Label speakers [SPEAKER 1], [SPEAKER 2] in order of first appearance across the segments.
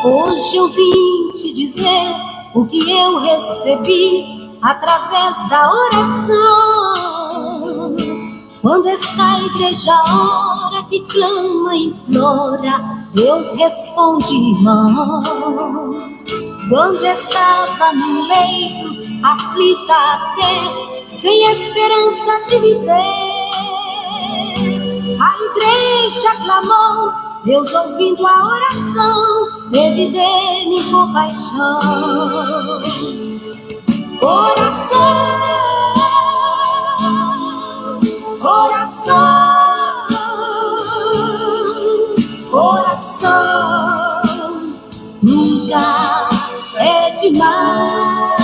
[SPEAKER 1] Hoje eu vim te dizer o que eu recebi através da oração. Quando esta igreja ora, que clama e implora, Deus responde, irmão. Quando estava no leito, aflita até, sem esperança de viver, a igreja clamou, Deus ouvindo a oração, teve dele compaixão. Oração, oração, oração, nunca é demais.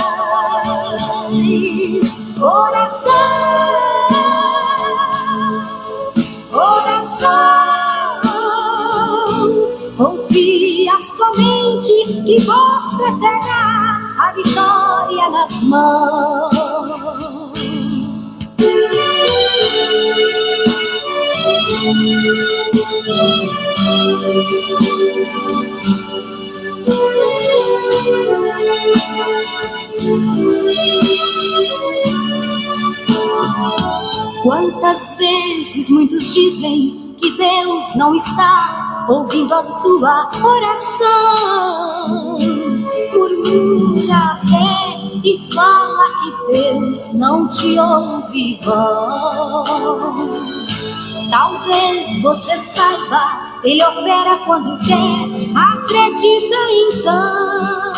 [SPEAKER 1] Oração, oração, confia somente que você terá a vitória nas mãos. Quantas vezes muitos dizem que Deus não está ouvindo a sua oração, murmura até e fala que Deus não te ouve, vão. Talvez você saiba, Ele opera quando quer, acredita então.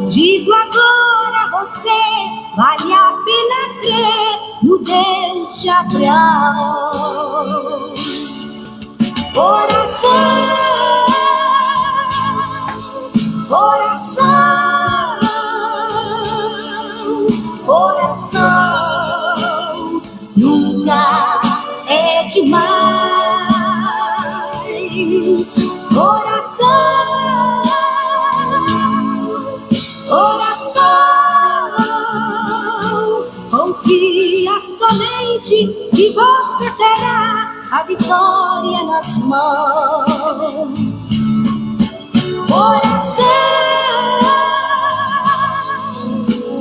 [SPEAKER 1] Digo agora a você, vale a pena crer no Deus de Abraão. Oração, oração, oração, nunca é demais. Oração, oração, confia somente que você terá a vitória nas mãos. Oração,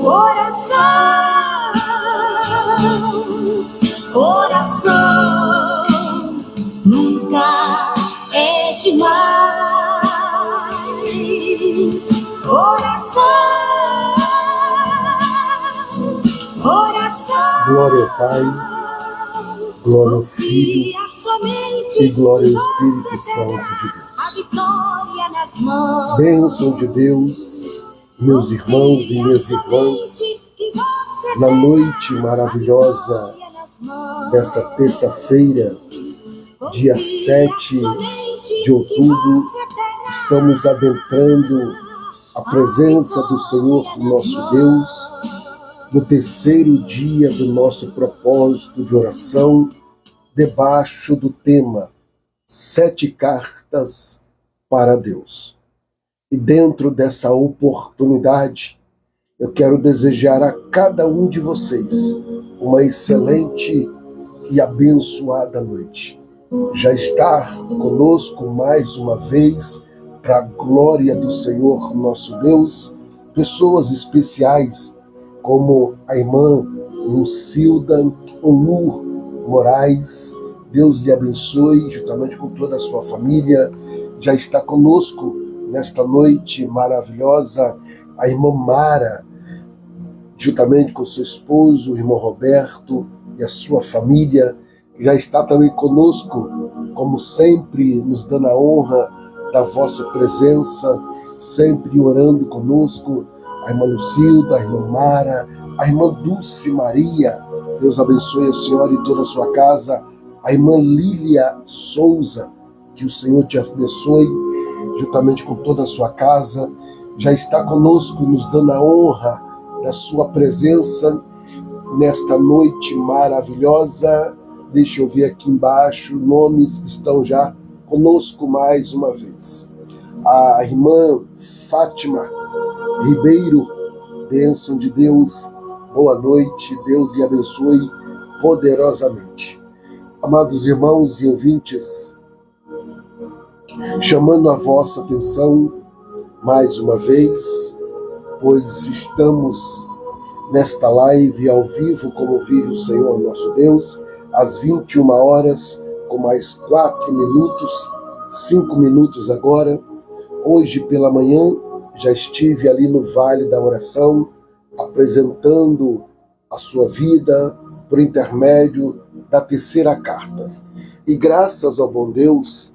[SPEAKER 1] oração, oração, nunca é demais. Oração, oração.
[SPEAKER 2] Glória ao Pai, glória ao Filho e glória ao Espírito Santo de Deus. Bênção de Deus, meus irmãos e minhas irmãs, na noite maravilhosa dessa terça-feira, dia 7 de outubro, estamos adentrando a presença do Senhor nosso Deus, no terceiro dia do nosso propósito de oração, debaixo do tema 7 cartas para Deus. E dentro dessa oportunidade, eu quero desejar a cada um de vocês uma excelente e abençoada noite. Já estar conosco mais uma vez, para a glória do Senhor nosso Deus, pessoas especiais como a irmã Lucilda Onur Moraes. Deus lhe abençoe, juntamente com toda a sua família. Já está conosco nesta noite maravilhosa a irmã Mara, juntamente com seu esposo, o irmão Roberto e a sua família. Já está também conosco, como sempre, nos dando a honra da vossa presença, sempre orando conosco, a irmã Lucilda, a irmã Mara, a irmã Dulce Maria. Deus abençoe a senhora e toda a sua casa. A irmã Lília Souza, que o Senhor te abençoe, juntamente com toda a sua casa. Já está conosco, nos dando a honra da sua presença nesta noite maravilhosa. Deixa eu ver aqui embaixo nomes que estão já conosco mais uma vez. A irmã Fátima Ribeiro, bênção de Deus, boa noite, Deus lhe abençoe poderosamente. Amados irmãos e ouvintes, chamando a vossa atenção mais uma vez, pois estamos nesta live ao vivo, como vive o Senhor nosso Deus, às 21 horas, com mais 4 minutos, 5 minutos agora. Hoje pela manhã já estive ali no Vale da Oração, apresentando a sua vida por intermédio da terceira carta. E graças ao bom Deus,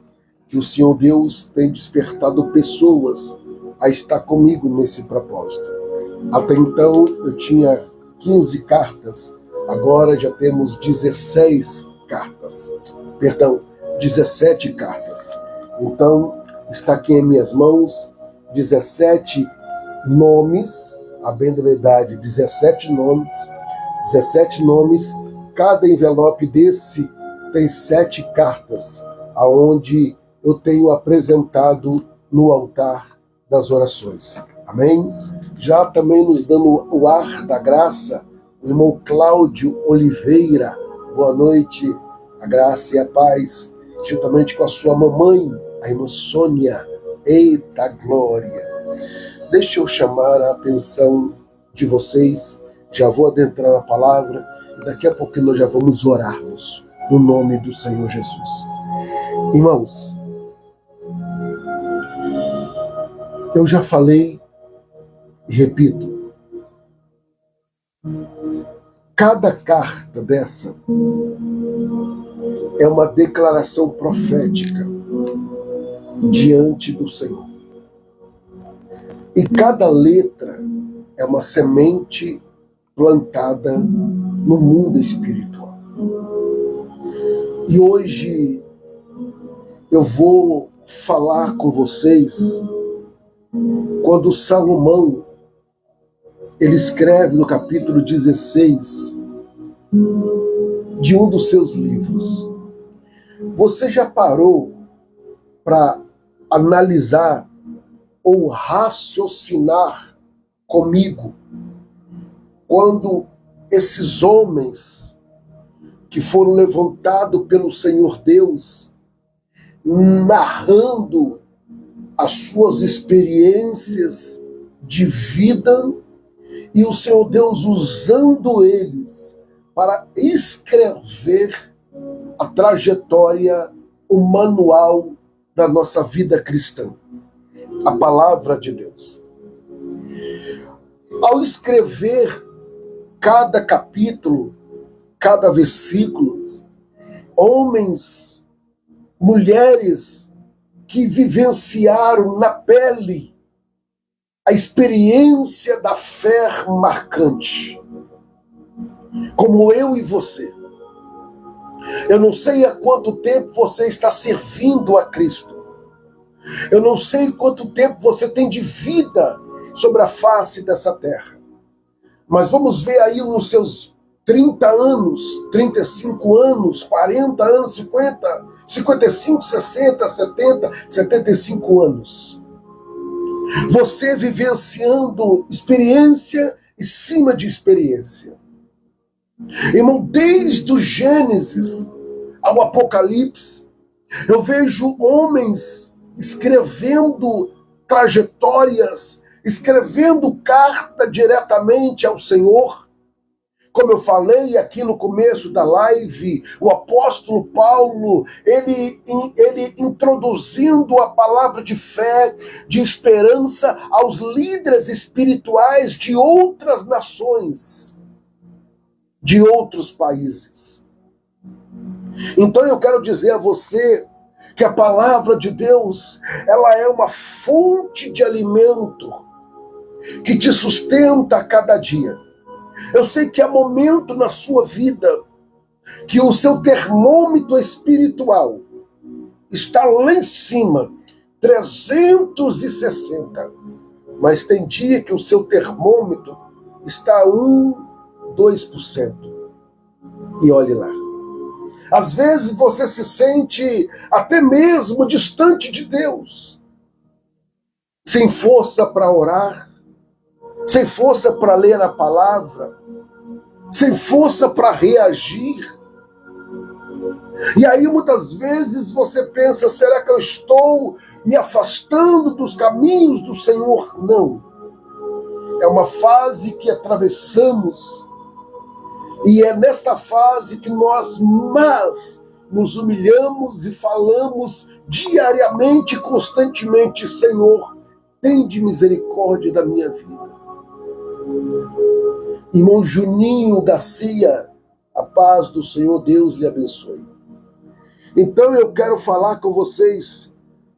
[SPEAKER 2] que o Senhor Deus tem despertado pessoas a estar comigo nesse propósito. Até então eu tinha 15 cartas, agora já temos 17 cartas. Então, está aqui em minhas mãos 17 nomes, a bem da verdade, 17 nomes, cada envelope desse tem 7 cartas, aonde eu tenho apresentado no altar das orações. Amém? Já também nos dando o ar da graça, o irmão Cláudio Oliveira. Boa noite, a graça e a paz, juntamente com a sua mamãe, a irmã Sônia. Eita glória! Deixa eu chamar a atenção de vocês, já vou adentrar a palavra, e daqui a pouco nós já vamos orarmos, no nome do Senhor Jesus. Irmãos, eu já falei e repito, cada carta dessa é uma declaração profética diante do Senhor. E cada letra é uma semente plantada no mundo espiritual. E hoje eu vou falar com vocês quando Salomão ele escreve no capítulo 16 de um dos seus livros. Você já parou para analisar ou raciocinar comigo quando esses homens que foram levantados pelo Senhor Deus, narrando as suas experiências de vida, e o Senhor Deus usando eles para escrever a trajetória, o manual da nossa vida cristã, a palavra de Deus. Ao escrever cada capítulo, cada versículo, homens, mulheres que vivenciaram na pele a experiência da fé marcante, como eu e você. Eu não sei há quanto tempo você está servindo a Cristo. Eu não sei quanto tempo você tem de vida sobre a face dessa terra. Mas vamos ver aí nos seus 30 anos, 35 anos, 40 anos, 50, 55, 60, 70, 75 anos. Você vivenciando experiência em cima de experiência. Irmão, desde o Gênesis ao Apocalipse, eu vejo homens escrevendo trajetórias, escrevendo carta diretamente ao Senhor. Como eu falei aqui no começo da live, o apóstolo Paulo, ele introduzindo a palavra de fé, de esperança aos líderes espirituais de outras nações, de outros países. Então eu quero dizer a você que a palavra de Deus, ela é uma fonte de alimento que te sustenta a cada dia. Eu sei que há momento na sua vida que o seu termômetro espiritual está lá em cima, 360, mas tem dia que o seu termômetro está a 2%. E olhe lá. Às vezes você se sente até mesmo distante de Deus, sem força para orar, sem força para ler a palavra, sem força para reagir. E aí muitas vezes você pensa, será que eu estou me afastando dos caminhos do Senhor? Não. É uma fase que atravessamos, e é nesta fase que nós mais nos humilhamos e falamos diariamente, constantemente: Senhor, tende misericórdia da minha vida. Irmão Juninho Garcia, a paz do Senhor Deus lhe abençoe. Então eu quero falar com vocês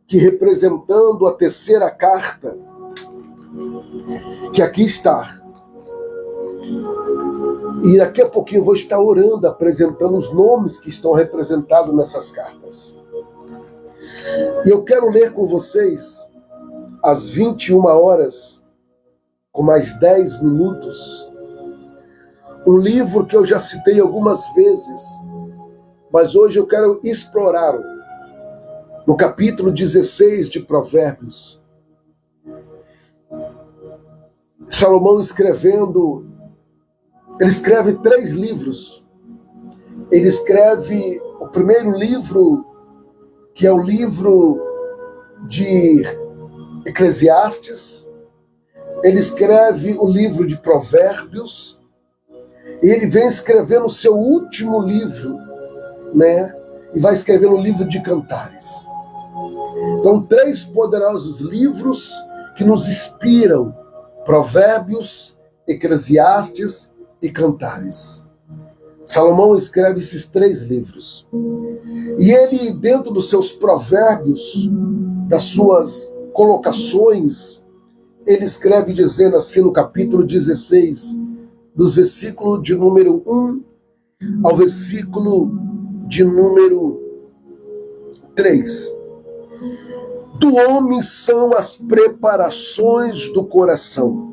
[SPEAKER 2] que, representando a terceira carta, que aqui está, e daqui a pouquinho eu vou estar orando, apresentando os nomes que estão representados nessas cartas. E eu quero ler com vocês, às 21 horas, com mais 10 minutos, um livro que eu já citei algumas vezes, mas hoje eu quero explorá-lo, no capítulo 16 de Provérbios. Salomão escrevendo, ele escreve 3 livros. Ele escreve o primeiro livro, que é o livro de Eclesiastes. Ele escreve o livro de Provérbios. E ele vem escrevendo o seu último livro, né? E vai escrever o livro de Cantares. Então, 3 poderosos livros que nos inspiram: Provérbios, Eclesiastes e Cantares. Salomão escreve esses 3 livros. E ele, dentro dos seus provérbios, das suas colocações, ele escreve dizendo assim no capítulo 16, dos versículos de número 1 ao versículo de número 3. Do homem são as preparações do coração,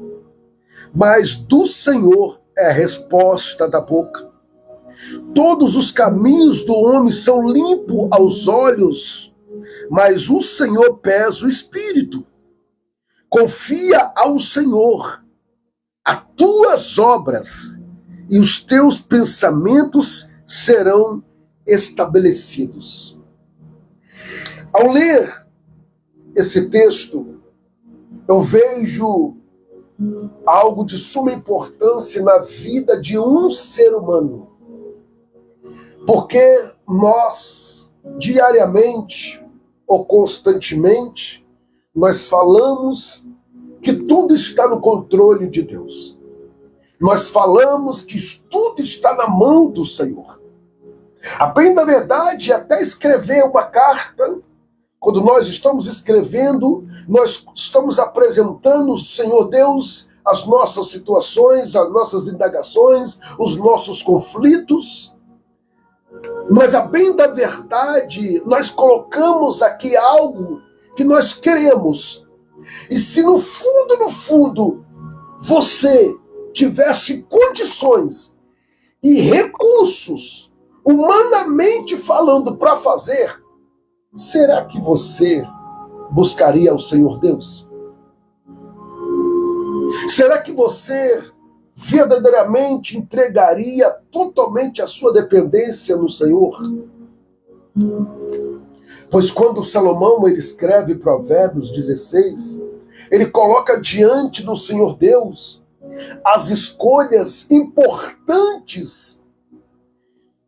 [SPEAKER 2] mas do Senhor é a resposta da boca. Todos os caminhos do homem são limpos aos olhos, mas o Senhor pesa o espírito. Confia ao Senhor as tuas obras, e os teus pensamentos serão estabelecidos. Ao ler esse texto, eu vejo algo de suma importância na vida de um ser humano. Porque nós, diariamente ou constantemente, nós falamos que tudo está no controle de Deus. Nós falamos que tudo está na mão do Senhor. A bem da verdade, até escrever uma carta, quando nós estamos escrevendo, nós estamos apresentando ao Senhor Deus as nossas situações, as nossas indagações, os nossos conflitos. Mas a bem da verdade, nós colocamos aqui algo que nós queremos. E se no fundo, você tivesse condições e recursos, humanamente falando, para fazer, será que você buscaria o Senhor Deus? Será que você verdadeiramente entregaria totalmente a sua dependência no Senhor? Pois quando Salomão ele escreve Provérbios 16, ele coloca diante do Senhor Deus as escolhas importantes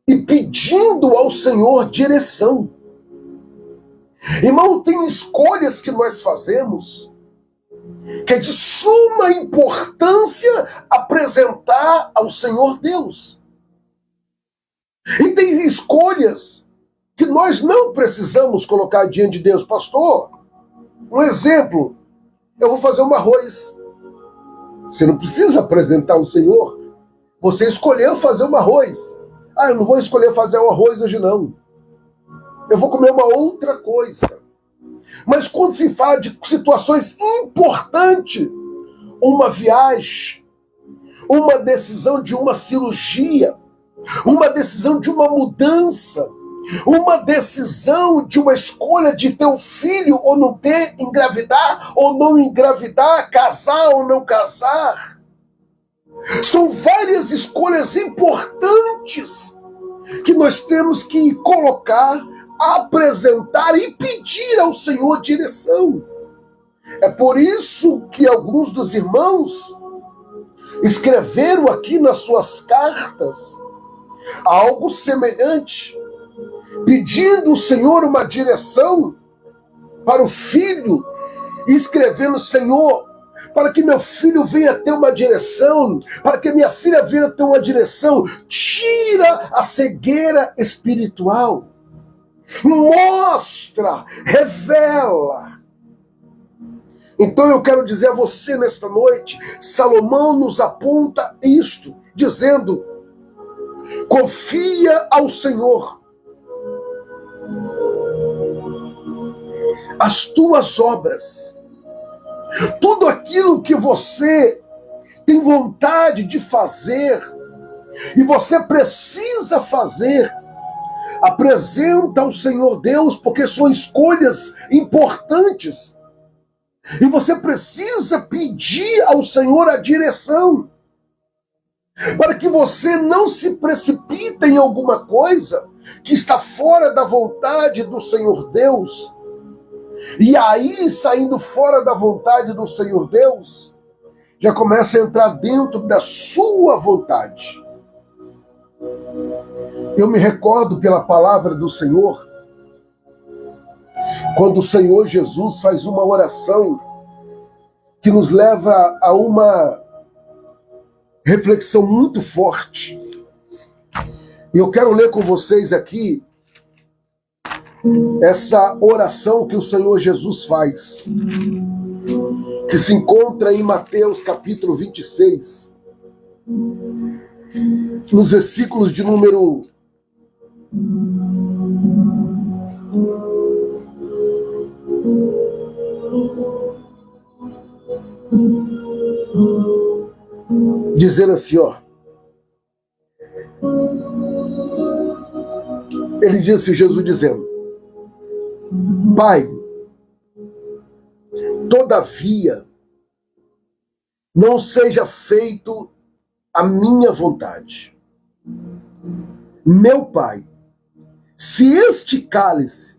[SPEAKER 2] e pedindo ao Senhor direção. Irmão, tem escolhas que nós fazemos que é de suma importância apresentar ao Senhor Deus. E tem escolhas que nós não precisamos colocar diante de Deus. Pastor, um exemplo, eu vou fazer um arroz. Você não precisa apresentar ao Senhor. Você escolheu fazer um arroz. Eu não vou escolher fazer o arroz hoje não. Eu vou comer uma outra coisa. Mas quando se fala de situações importantes, uma viagem, uma decisão de uma cirurgia, uma decisão de uma mudança, uma decisão de uma escolha de ter um filho ou não ter, engravidar ou não engravidar, casar ou não casar. São várias escolhas importantes que nós temos que colocar, apresentar e pedir ao Senhor direção. É por isso que alguns dos irmãos escreveram aqui nas suas cartas algo semelhante, pedindo ao Senhor uma direção para o filho, e escrevendo: Senhor, para que meu filho venha ter uma direção, para que minha filha venha ter uma direção, tira a cegueira espiritual, mostra, revela. Então eu quero dizer a você nesta noite, Salomão nos aponta isto, dizendo: confia ao Senhor as tuas obras, tudo aquilo que você tem vontade de fazer e você precisa fazer, apresenta ao Senhor Deus, porque são escolhas importantes e você precisa pedir ao Senhor a direção, para que você não se precipite em alguma coisa que está fora da vontade do Senhor Deus. E aí, saindo fora da vontade do Senhor Deus, já começa a entrar dentro da sua vontade. Eu me recordo pela palavra do Senhor, quando o Senhor Jesus faz uma oração que nos leva a uma reflexão muito forte. E eu quero ler com vocês aqui essa oração que o Senhor Jesus faz, que se encontra em Mateus capítulo 26, nos versículos de número 1, dizendo assim, ó. Ele disse, Jesus dizendo: Pai, todavia, não seja feito a minha vontade. Meu Pai, se este cálice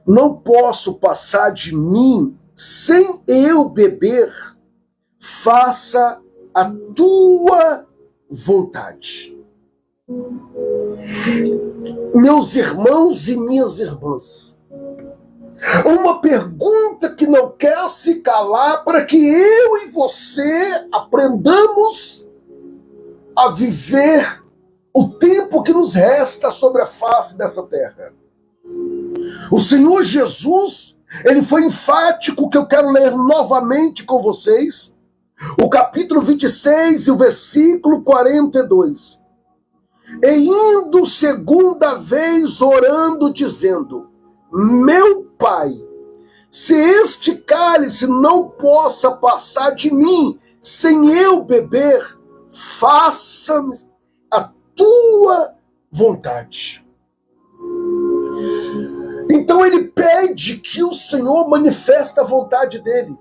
[SPEAKER 2] não posso passar de mim sem eu beber, faça a tua vontade. Meus irmãos e minhas irmãs, uma pergunta que não quer se calar para que eu e você aprendamos a viver o tempo que nos resta sobre a face dessa terra. O Senhor Jesus, ele foi enfático, que eu quero ler novamente com vocês, o capítulo 26 e o versículo 42. E indo segunda vez orando, dizendo: Meu Pai, se este cálice não possa passar de mim sem eu beber, faça-me a tua vontade. Então ele pede que o Senhor manifeste a vontade dele.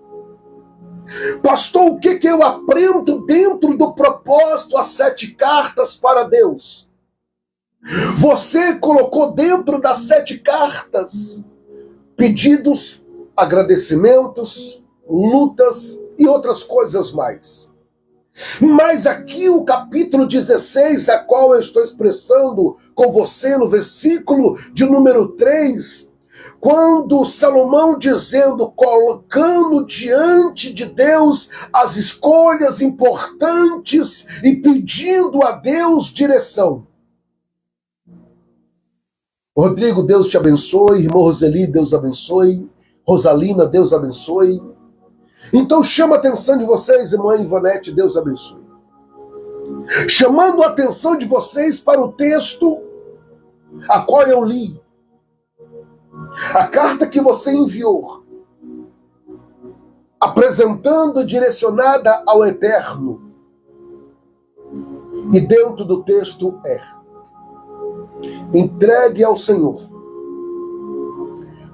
[SPEAKER 2] Pastor, o que eu aprendo dentro do propósito, as 7 cartas para Deus? Você colocou dentro das 7 cartas pedidos, agradecimentos, lutas e outras coisas mais. Mas aqui o capítulo 16, a qual eu estou expressando com você no versículo de número 3, quando Salomão dizendo, colocando diante de Deus as escolhas importantes e pedindo a Deus direção. Rodrigo, Deus te abençoe. Irmão Roseli, Deus abençoe. Rosalina, Deus abençoe. Então chama a atenção de vocês, irmã Ivonete, Deus abençoe. Chamando a atenção de vocês para o texto a qual eu li. A carta que você enviou, apresentando, direcionada ao Eterno. E dentro do texto é: entregue ao Senhor,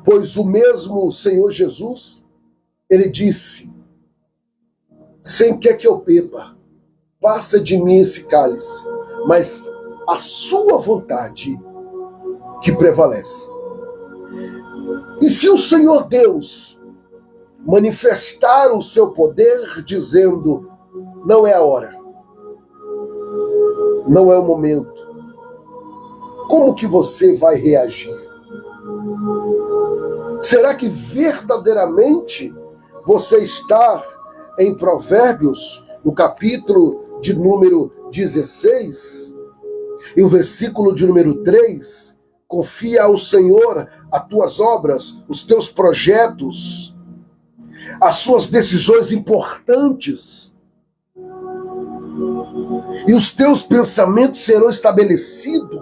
[SPEAKER 2] pois o mesmo Senhor Jesus, ele disse: sem que eu beba, passa de mim esse cálice, mas a sua vontade que prevalece. E se o Senhor Deus manifestar o seu poder dizendo, não é a hora, não é o momento, como que você vai reagir? Será que verdadeiramente você está em Provérbios, no capítulo de número 16, e o versículo de número 3, confia ao Senhor as tuas obras, os teus projetos, as suas decisões importantes, e os teus pensamentos serão estabelecidos.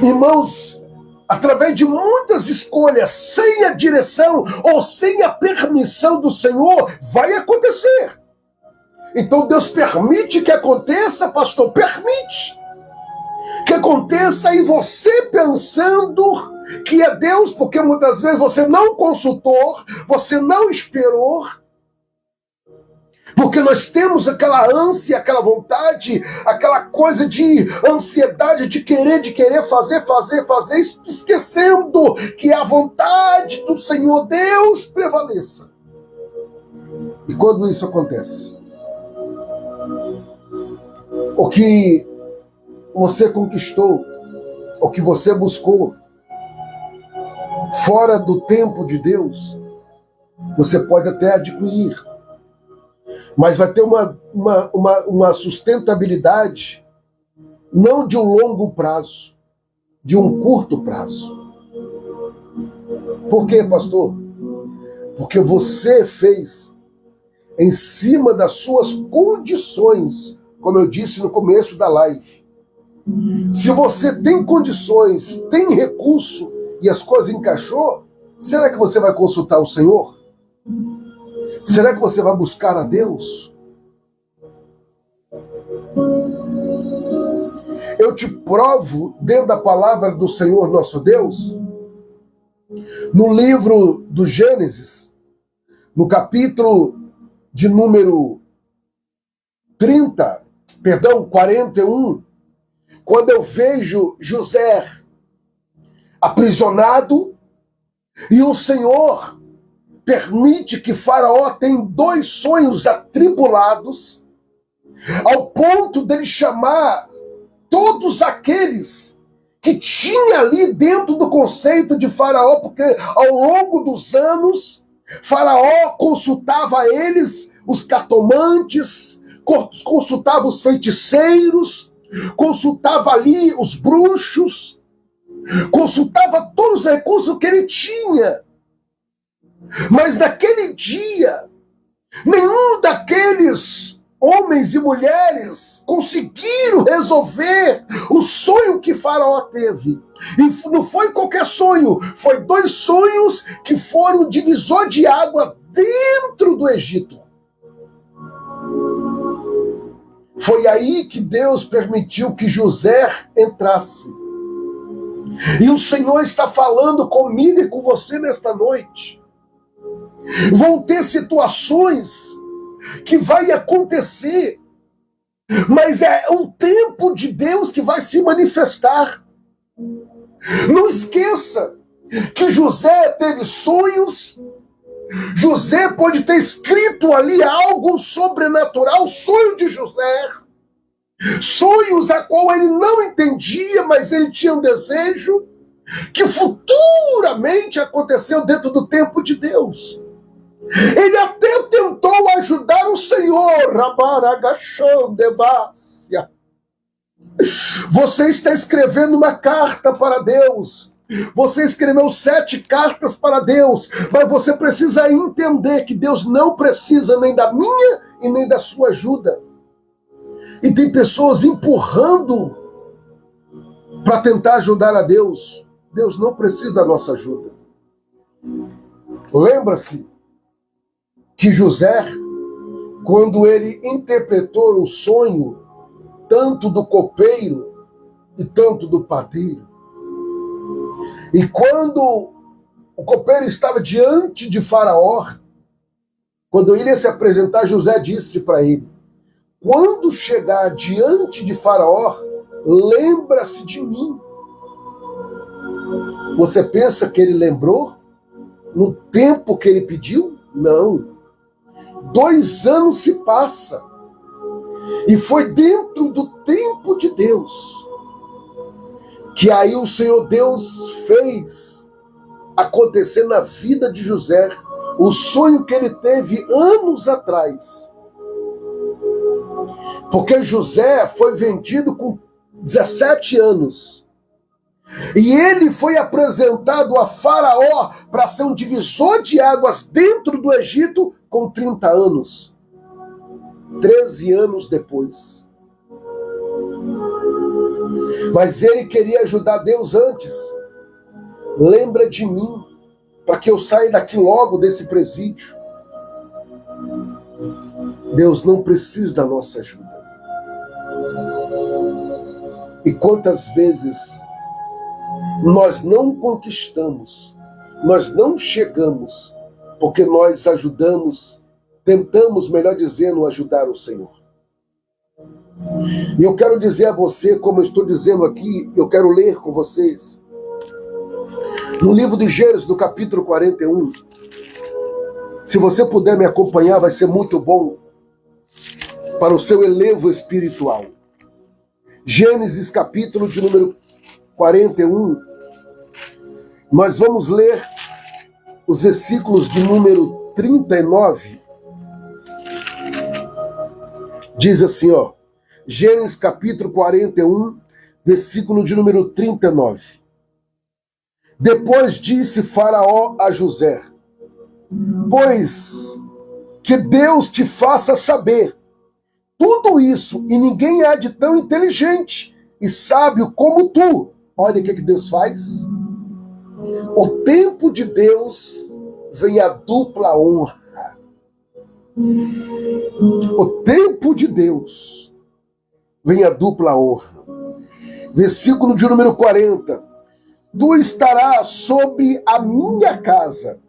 [SPEAKER 2] Irmãos, através de muitas escolhas, sem a direção ou sem a permissão do Senhor, vai acontecer. Então Deus permite que aconteça, pastor, permite que aconteça, e você pensando que é Deus, porque muitas vezes você não consultou, você não esperou, porque nós temos aquela ânsia, aquela vontade, aquela coisa de ansiedade, de querer fazer, esquecendo que a vontade do Senhor Deus prevaleça. E quando isso acontece, o que você conquistou, o que você buscou, fora do tempo de Deus, você pode até adquirir, mas vai ter uma sustentabilidade não de um longo prazo, de um curto prazo. Por quê, pastor? Porque você fez em cima das suas condições, como eu disse no começo da live. Se você tem condições, tem recurso e as coisas encaixou, será que você vai consultar o Senhor? Será que você vai buscar a Deus? Eu te provo, dentro da palavra do Senhor nosso Deus, no livro do Gênesis, no capítulo de número 41, quando eu vejo José aprisionado e o Senhor permite que Faraó tenha 2 sonhos atribulados, ao ponto dele chamar todos aqueles que tinha ali dentro do conceito de Faraó, porque ao longo dos anos, Faraó consultava eles, os cartomantes, consultava os feiticeiros, consultava ali os bruxos, consultava todos os recursos que ele tinha. Mas naquele dia, nenhum daqueles homens e mulheres conseguiram resolver o sonho que Faraó teve. E não foi qualquer sonho, foi 2 sonhos que foram divisor de água dentro do Egito. Foi aí que Deus permitiu que José entrasse. E o Senhor está falando comigo e com você nesta noite. Vão ter situações que vai acontecer, mas é o tempo de Deus que vai se manifestar. Não esqueça que José teve sonhos. José pode ter escrito ali algo sobrenatural, sonho de José, sonhos a qual ele não entendia, mas ele tinha um desejo que futuramente aconteceu dentro do tempo de Deus. Ele até tentou ajudar o Senhor. Você está escrevendo uma carta para Deus. Você escreveu 7 cartas para Deus, mas você precisa entender que Deus não precisa nem da minha e nem da sua ajuda. E tem pessoas empurrando para tentar ajudar a Deus. Deus não precisa da nossa ajuda. Lembra-se que José, quando ele interpretou o sonho, tanto do copeiro e tanto do padeiro, e quando o copeiro estava diante de Faraó, quando ele ia se apresentar, José disse para ele: quando chegar diante de Faraó, lembra-se de mim. Você pensa que ele lembrou no tempo que ele pediu? Não. 2 anos se passa. E foi dentro do tempo de Deus que aí o Senhor Deus fez acontecer na vida de José o sonho que ele teve anos atrás. Porque José foi vendido com 17 anos. E ele foi apresentado a Faraó para ser um divisor de águas dentro do Egito com 30 anos. 13 anos depois. Mas ele queria ajudar Deus antes. Lembra de mim, para que eu saia daqui logo desse presídio. Deus não precisa da nossa ajuda. E quantas vezes nós não conquistamos, nós não chegamos, porque nós ajudamos, tentamos, melhor dizendo, ajudar o Senhor. E eu quero dizer a você, como eu estou dizendo aqui, eu quero ler com vocês, no livro de Gênesis, no capítulo 41, se você puder me acompanhar, vai ser muito bom para o seu elevo espiritual. Gênesis, capítulo de número 41, nós vamos ler os versículos de número 39. Diz assim, ó, Gênesis capítulo 41, versículo de número 39. Depois disse Faraó a José: pois que Deus te faça saber tudo isso, e ninguém há de tão inteligente e sábio como tu. Olha o que Deus faz. O tempo de Deus vem a dupla honra. O tempo de Deus vem a dupla honra. Versículo de número 40. Tu estarás sobre a minha casa,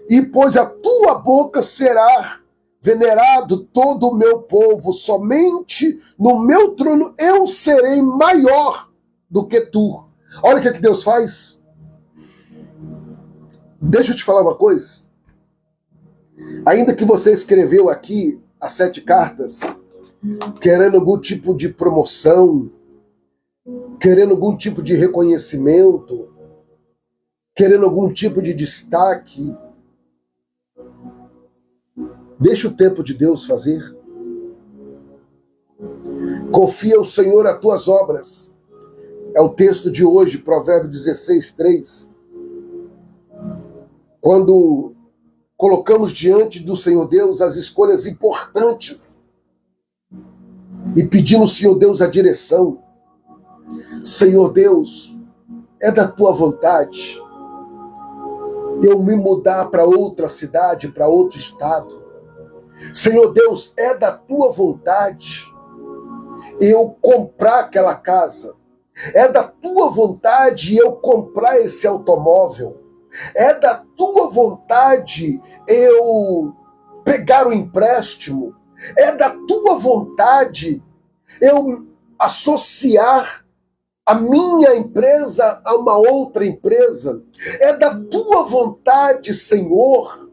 [SPEAKER 2] e pois a tua boca será venerado todo o meu povo, somente no meu trono eu serei maior do que tu. Olha o que Deus faz. Deixa eu te falar uma coisa. Ainda que você escreveu aqui as 7 cartas, querendo algum tipo de promoção, querendo algum tipo de reconhecimento, querendo algum tipo de destaque, deixa o tempo de Deus fazer. Confia ao Senhor as tuas obras. É o texto de hoje, Provérbios 16, 3. Quando colocamos diante do Senhor Deus as escolhas importantes e pedimos, Senhor Deus, a direção. Senhor Deus, é da tua vontade eu me mudar para outra cidade, para outro estado. Senhor Deus, é da tua vontade eu comprar aquela casa. É da tua vontade eu comprar esse automóvel. É da tua vontade eu pegar o empréstimo. É da tua vontade eu associar a minha empresa a uma outra empresa. É da tua vontade, Senhor.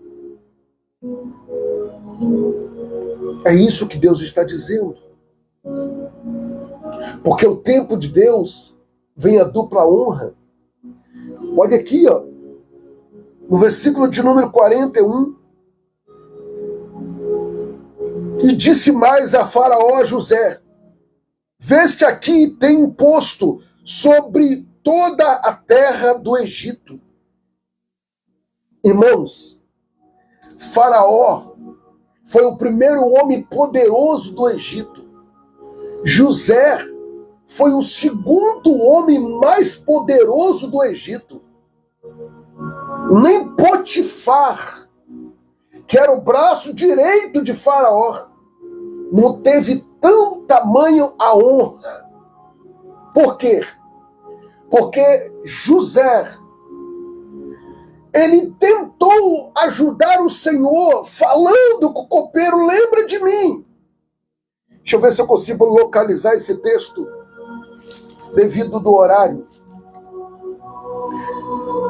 [SPEAKER 2] É isso que Deus está dizendo. Porque o tempo de Deus vem a dupla honra. Olha aqui, ó, no versículo de número 41. E disse mais a Faraó a José: veste aqui tem imposto sobre toda a terra do Egito. Irmãos, Faraó foi o primeiro homem poderoso do Egito. José foi o segundo homem mais poderoso do Egito. Nem Potifar, que era o braço direito de Faraó, não teve tão tamanho a honra. Por quê? Porque José, ele tentou ajudar o Senhor, falando com o copeiro: lembra de mim. Deixa eu ver se eu consigo localizar esse texto devido do horário.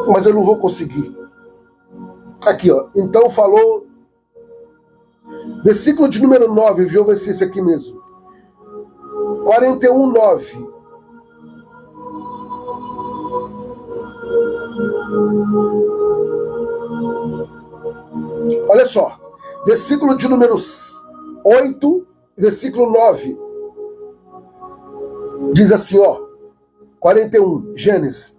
[SPEAKER 2] Mas eu não vou conseguir. Aqui, ó. Então falou, versículo de número 9, viu? Vai ser esse aqui mesmo. 41, 9. Olha só. Versículo de número 8, versículo 9. Diz assim, ó. 41, Gênesis.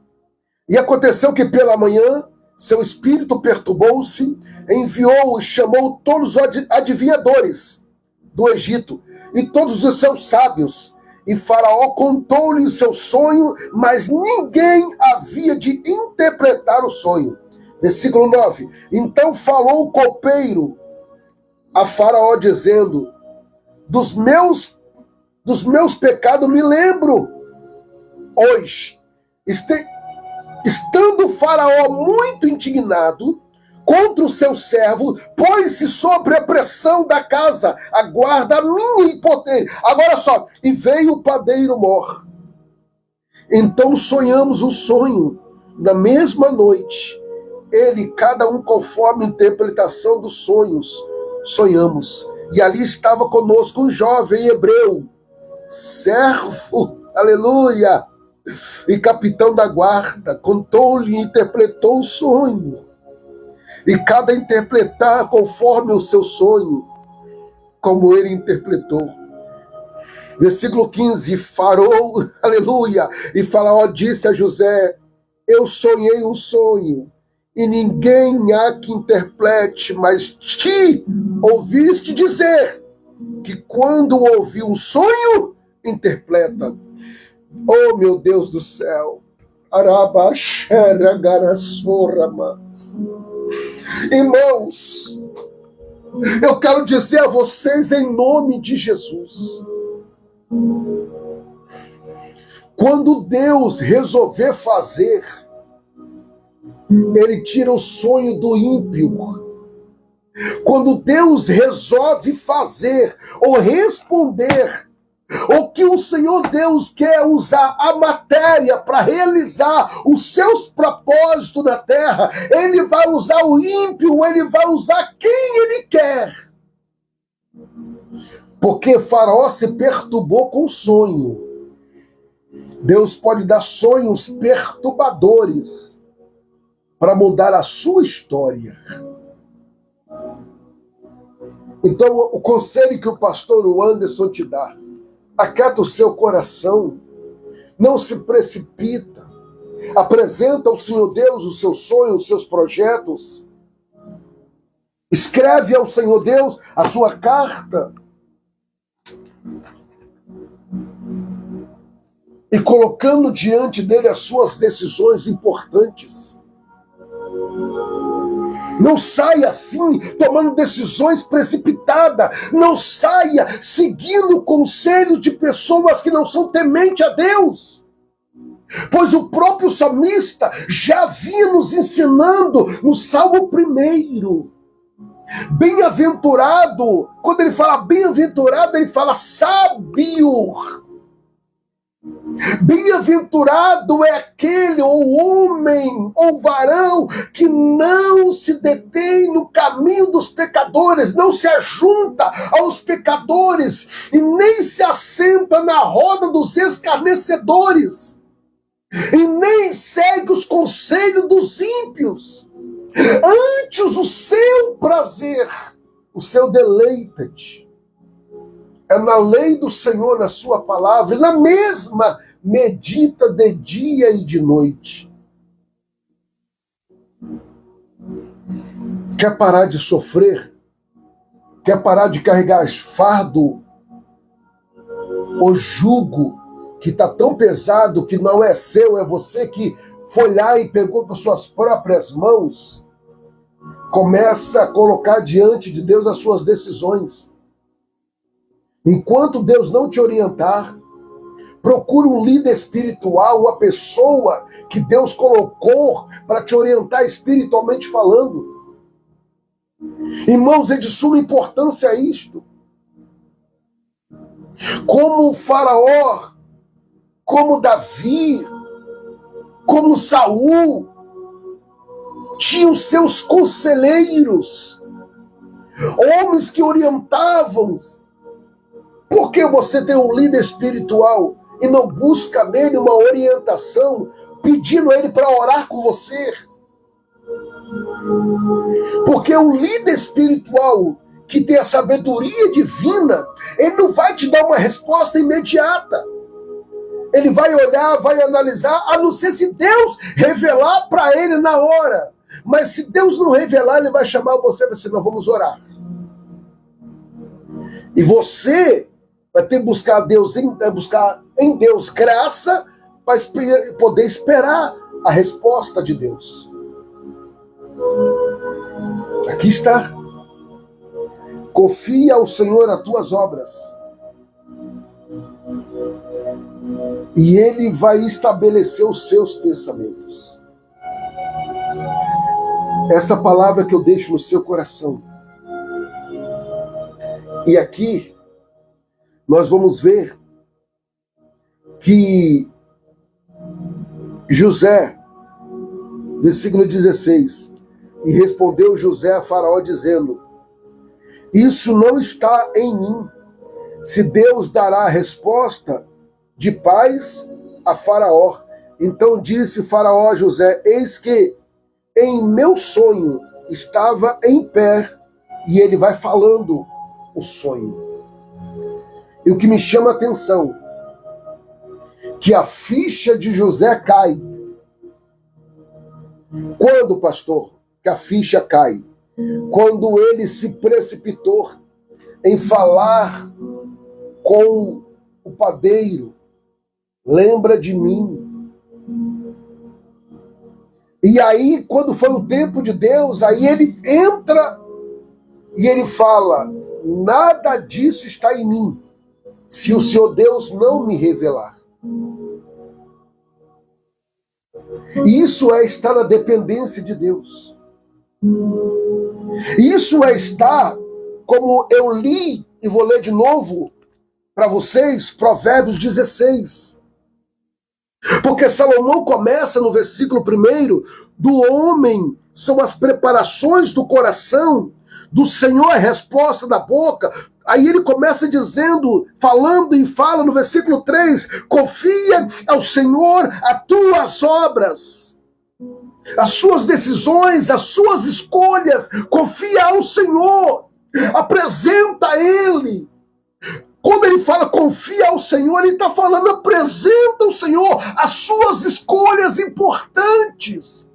[SPEAKER 2] E aconteceu que pela manhã seu espírito perturbou-se, enviou e chamou todos os adivinhadores do Egito e todos os seus sábios. E Faraó contou-lhe o seu sonho, mas ninguém havia de interpretar o sonho. Versículo 9. Então falou o copeiro a Faraó, dizendo: dos meus pecados me lembro hoje. Estando Faraó muito indignado contra o seu servo, pôs-se sobre a pressão da casa, a guarda minha impotente. Agora só, e veio o padeiro mor. Então sonhamos um sonho na mesma noite. Ele, cada um conforme a interpretação dos sonhos, sonhamos. E ali estava conosco um jovem hebreu, servo, aleluia, e capitão da guarda, contou-lhe e interpretou o sonho. E cada interpretar conforme o seu sonho, como ele interpretou. Versículo 15, Faraó, aleluia, e Faraó disse a José: eu sonhei um sonho, e ninguém há que interprete, mas te ouviste dizer que quando ouvi um sonho, interpreta. Oh, meu Deus do céu! Irmãos, eu quero dizer a vocês em nome de Jesus, quando Deus resolver fazer, Ele tira o sonho do ímpio. Quando Deus resolve fazer ou responder, ou que o Senhor Deus quer usar a matéria para realizar os seus propósitos na terra, Ele vai usar o ímpio, Ele vai usar quem Ele quer. Porque Faraó se perturbou com o sonho. Deus pode dar sonhos perturbadores para mudar a sua história. Então, o conselho que o pastor Anderson te dá: aquieta o seu coração, não se precipita, apresenta ao Senhor Deus os seus sonhos, os seus projetos, escreve ao Senhor Deus a sua carta, e colocando diante dele as suas decisões importantes. Não saia assim, tomando decisões precipitadas. Não saia seguindo o conselho de pessoas que não são tementes a Deus. Pois o próprio salmista já vinha nos ensinando no Salmo 1. Bem-aventurado, quando ele fala bem-aventurado, ele fala sábio. Bem-aventurado é aquele, ou homem, ou varão, que não se detém no caminho dos pecadores, não se ajunta aos pecadores, e nem se assenta na roda dos escarnecedores, e nem segue os conselhos dos ímpios. Antes o seu prazer, o seu deleite, é na lei do Senhor, na sua palavra, e na mesma medita de dia e de noite. Quer parar de sofrer? Quer parar de carregar fardo? O jugo que está tão pesado que não é seu, é você que foi lá e pegou com suas próprias mãos? Começa a colocar diante de Deus as suas decisões. Enquanto Deus não te orientar, procure um líder espiritual, uma pessoa que Deus colocou para te orientar espiritualmente falando. Irmãos, é de suma importância isto. Como o Faraó, como Davi, como Saul, tinham seus conselheiros, homens que orientavam. Por que você tem um líder espiritual e não busca nele uma orientação, pedindo a ele para orar com você? Porque o líder espiritual que tem a sabedoria divina, ele não vai te dar uma resposta imediata. Ele vai olhar, vai analisar, a não ser se Deus revelar para ele na hora. Mas se Deus não revelar, ele vai chamar você e vai dizer, nós vamos orar. E você vai ter que buscar em Deus graça para poder esperar a resposta de Deus. Aqui está. Confia ao Senhor as tuas obras. E Ele vai estabelecer os seus pensamentos. Esta palavra que eu deixo no seu coração. E aqui nós vamos ver que José, versículo 16, e respondeu José a Faraó dizendo, isso não está em mim. Se Deus dará a resposta de paz a Faraó. Então disse Faraó a José, eis que em meu sonho estava em pé, e ele vai falando o sonho. E o que me chama a atenção, que a ficha de José cai. Quando, pastor, que a ficha cai? Quando ele se precipitou em falar com o padeiro, lembra de mim. E aí, quando foi o tempo de Deus, aí ele entra e ele fala, nada disso está em mim, se o Senhor Deus não me revelar. Isso é estar na dependência de Deus. Isso é estar, como eu li, e vou ler de novo para vocês, Provérbios 16. Porque Salomão começa no versículo 1, do homem são as preparações do coração, do Senhor é a resposta da boca. Aí ele começa dizendo, falando e fala no versículo 3, confia ao Senhor as tuas obras, as suas decisões, as suas escolhas, confia ao Senhor, apresenta a Ele. Quando ele fala confia ao Senhor, ele está falando apresenta ao Senhor as suas escolhas importantes.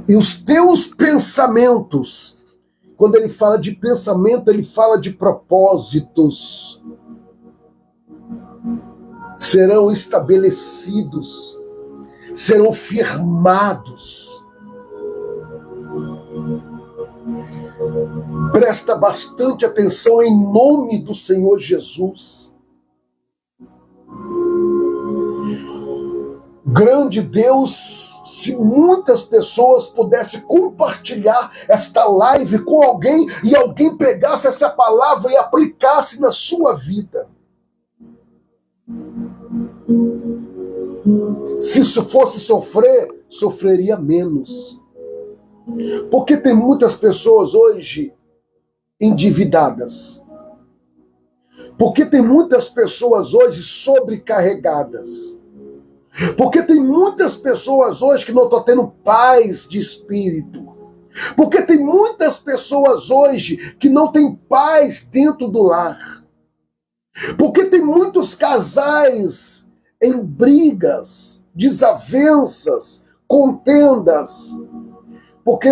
[SPEAKER 2] E os teus pensamentos, quando ele fala de pensamento, ele fala de propósitos, serão estabelecidos, serão firmados. Presta bastante atenção em nome do Senhor Jesus. Grande Deus, se muitas pessoas pudessem compartilhar esta live com alguém e alguém pegasse essa palavra e aplicasse na sua vida. Se isso fosse sofrer, sofreria menos. Porque tem muitas pessoas hoje endividadas. Porque tem muitas pessoas hoje sobrecarregadas. Porque tem muitas pessoas hoje que não estão tendo paz de espírito. Porque tem muitas pessoas hoje que não têm paz dentro do lar. Porque tem muitos casais em brigas, desavenças, contendas. Porque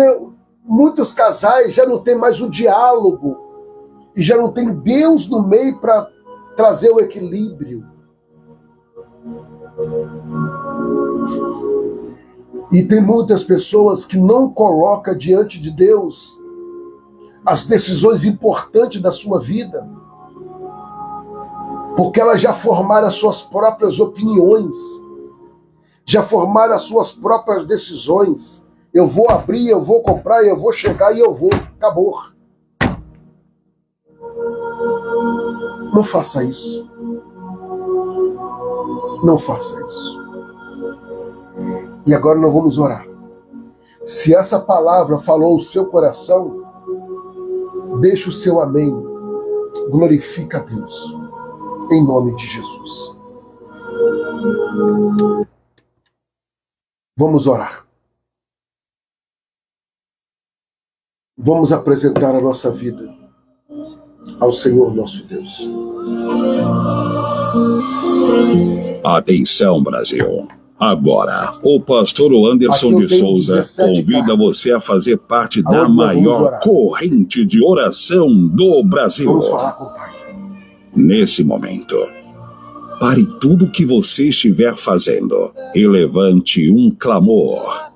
[SPEAKER 2] muitos casais já não têm mais o diálogo e já não tem Deus no meio para trazer o equilíbrio. E tem muitas pessoas que não colocam diante de Deus as decisões importantes da sua vida, porque elas já formaram as suas próprias opiniões, já formaram as suas próprias decisões. eu vou abrir, eu vou comprar, eu vou chegar e eu vou. Acabou. Não faça isso. Não faça isso. E agora nós vamos orar. Se essa palavra falou o seu coração, deixa o seu amém. Glorifica a Deus. Em nome de Jesus. Vamos orar. Vamos apresentar a nossa vida ao Senhor nosso Deus.
[SPEAKER 3] Atenção, Brasil. Agora, o pastor Anderson de Souza convida você a fazer parte da maior corrente de oração do Brasil.
[SPEAKER 2] Vamos falar com o Pai.
[SPEAKER 3] Nesse momento, pare tudo o que você estiver fazendo e levante um clamor.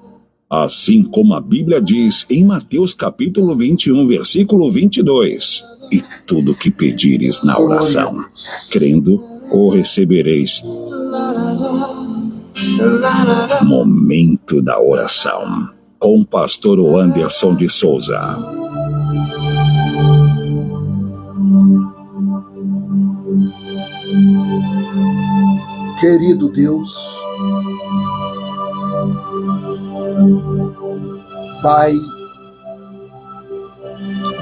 [SPEAKER 3] Assim como a Bíblia diz em Mateus capítulo 21, versículo 22. E tudo que pedires na oração, crendo, o recebereis. Momento da oração, com o pastor Anderson de Souza.
[SPEAKER 2] Querido Deus, Pai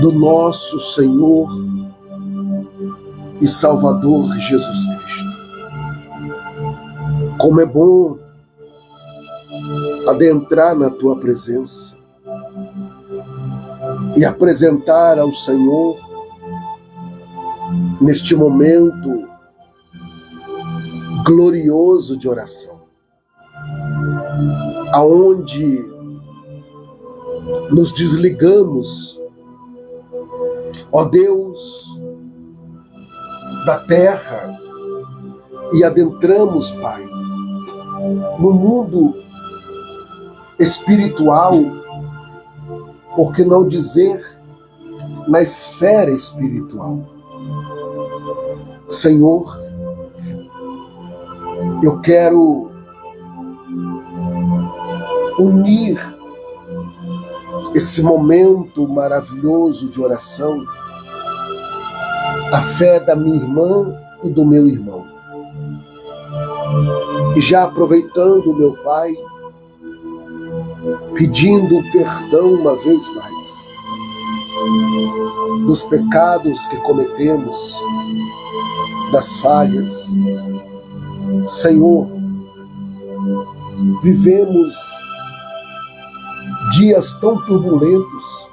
[SPEAKER 2] do nosso Senhor e Salvador Jesus Cristo, como é bom adentrar na Tua presença e apresentar ao Senhor, neste momento glorioso de oração, aonde nos desligamos, ó Deus, da terra e adentramos, Pai, no mundo espiritual, por que não dizer na esfera espiritual. Senhor, eu quero unir esse momento maravilhoso de oração à fé da minha irmã e do meu irmão. E já aproveitando, meu Pai, pedindo perdão uma vez mais dos pecados que cometemos, das falhas. Senhor, vivemos dias tão turbulentos,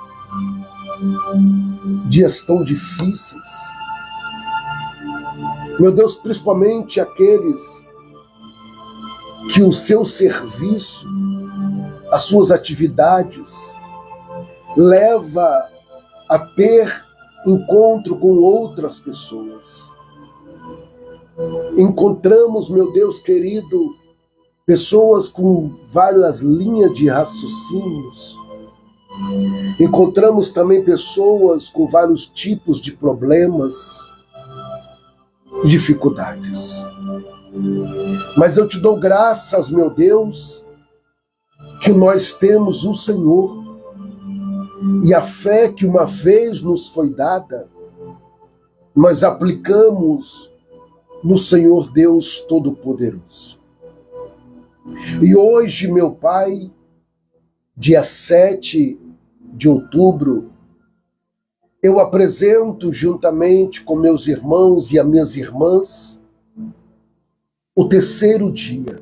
[SPEAKER 2] dias tão difíceis. Meu Deus, principalmente aqueles que o seu serviço, as suas atividades, leva a ter encontro com outras pessoas. Encontramos, meu Deus querido, pessoas com várias linhas de raciocínios. Encontramos também pessoas com vários tipos de problemas, dificuldades. Mas eu te dou graças, meu Deus, que nós temos o Senhor e a fé que uma vez nos foi dada, nós aplicamos no Senhor Deus Todo-Poderoso. E hoje, meu Pai, dia 7 de outubro, eu apresento juntamente com meus irmãos e as minhas irmãs o terceiro dia,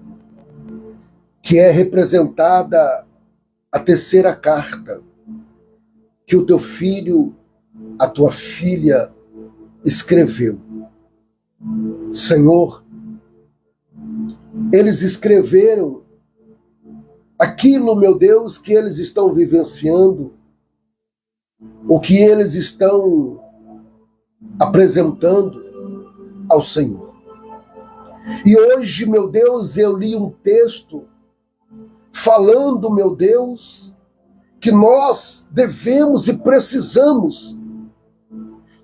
[SPEAKER 2] que é representada a terceira carta que o teu filho, a tua filha escreveu. Senhor, eles escreveram aquilo, meu Deus, que eles estão vivenciando, o que eles estão apresentando ao Senhor. E hoje, meu Deus, eu li um texto falando, meu Deus, que nós devemos e precisamos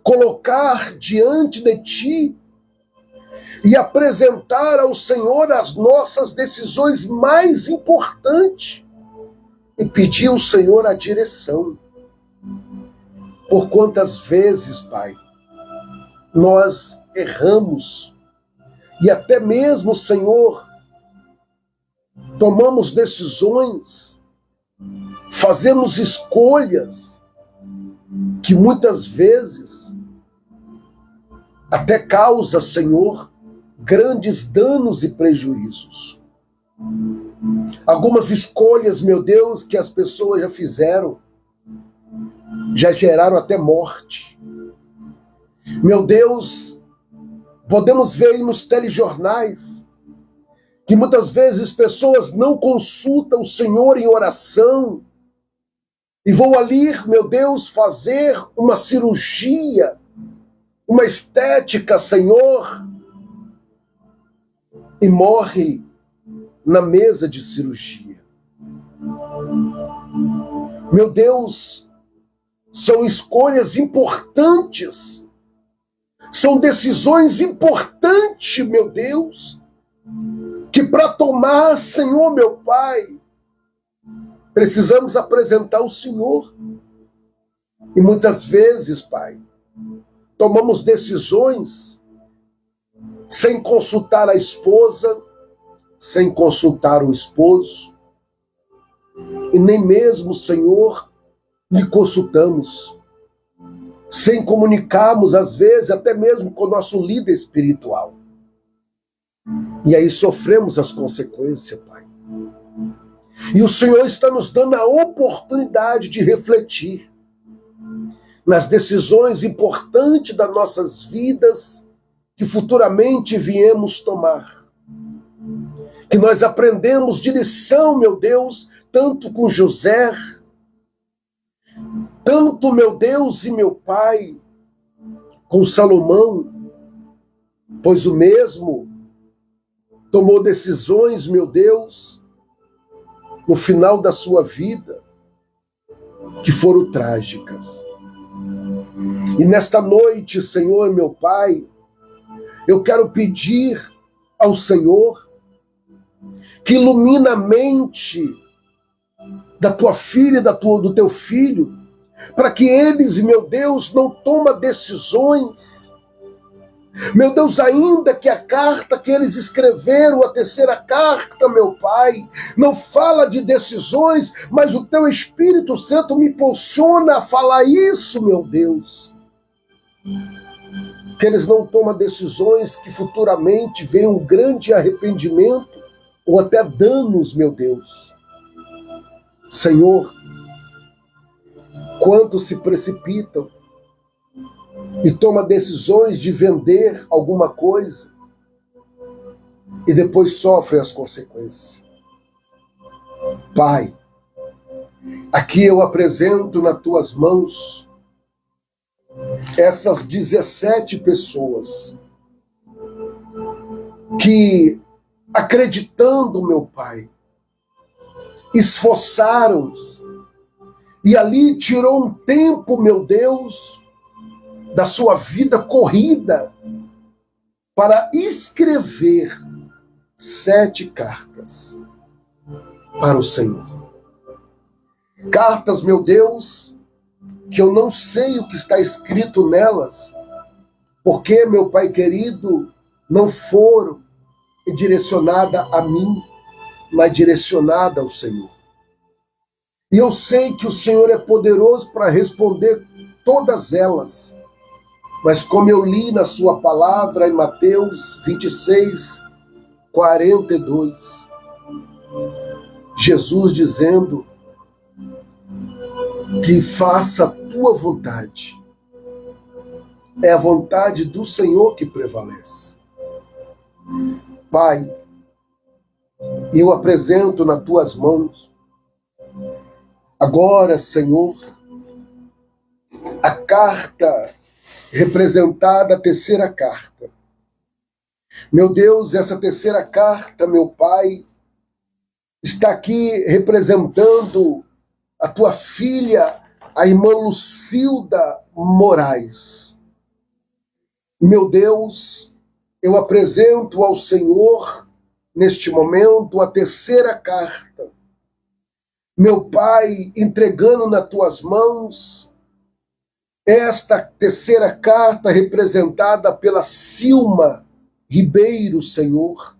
[SPEAKER 2] colocar diante de Ti e apresentar ao Senhor as nossas decisões mais importantes e pedir ao Senhor a direção. Por quantas vezes, Pai, nós erramos e até mesmo, Senhor, tomamos decisões, fazemos escolhas que muitas vezes até causa, Senhor, grandes danos e prejuízos. Algumas escolhas, meu Deus, que as pessoas já fizeram, já geraram até morte. Meu Deus, podemos ver aí nos telejornais que muitas vezes pessoas não consultam o Senhor em oração e vão ali, meu Deus, fazer uma cirurgia, uma estética, Senhor, e morre na mesa de cirurgia. Meu Deus, são escolhas importantes, são decisões importantes, meu Deus, que para tomar, Senhor, meu Pai, precisamos apresentar ao Senhor. E muitas vezes, Pai, tomamos decisões sem consultar a esposa, sem consultar o esposo, e nem mesmo, Senhor, lhe consultamos, sem comunicarmos, às vezes, até mesmo com o nosso líder espiritual. E aí sofremos as consequências, Pai. E o Senhor está nos dando a oportunidade de refletir nas decisões importantes das nossas vidas que futuramente viemos tomar. Que nós aprendemos de lição, meu Deus, tanto com José, tanto, meu Deus e meu Pai, com Salomão, pois o mesmo tomou decisões, meu Deus, no final da sua vida, que foram trágicas. E nesta noite, Senhor, meu Pai, eu quero pedir ao Senhor que ilumina a mente da tua filha e do teu filho, para que eles, meu Deus, não tomem decisões. Meu Deus, ainda que a carta que eles escreveram, a terceira carta, meu Pai, não fala de decisões, mas o teu Espírito Santo me impulsiona a falar isso, meu Deus. Que eles não tomem decisões que futuramente venham um grande arrependimento ou até danos, meu Deus. Senhor, quantos se precipitam e tomam decisões de vender alguma coisa e depois sofrem as consequências. Pai, aqui eu apresento nas tuas mãos essas 17 pessoas que, acreditando, meu Pai, esforçaram-se e ali tirou um tempo, meu Deus, da sua vida corrida para escrever 7 cartas para o Senhor. Cartas, meu Deus, que eu não sei o que está escrito nelas, porque, meu Pai querido, não foram direcionadas a mim, mas direcionadas ao Senhor. E eu sei que o Senhor é poderoso para responder todas elas. Mas como eu li na sua palavra em Mateus 26, 42, Jesus dizendo que faça a tua vontade. É a vontade do Senhor que prevalece. Pai, eu apresento nas tuas mãos agora, Senhor, a carta representada, a terceira carta. Meu Deus, essa terceira carta, meu Pai, está aqui representando a tua filha, a irmã Lucilda Moraes. Meu Deus, eu apresento ao Senhor, neste momento, a terceira carta. meu Pai, entregando nas tuas mãos esta terceira carta representada pela Silma Ribeiro, Senhor.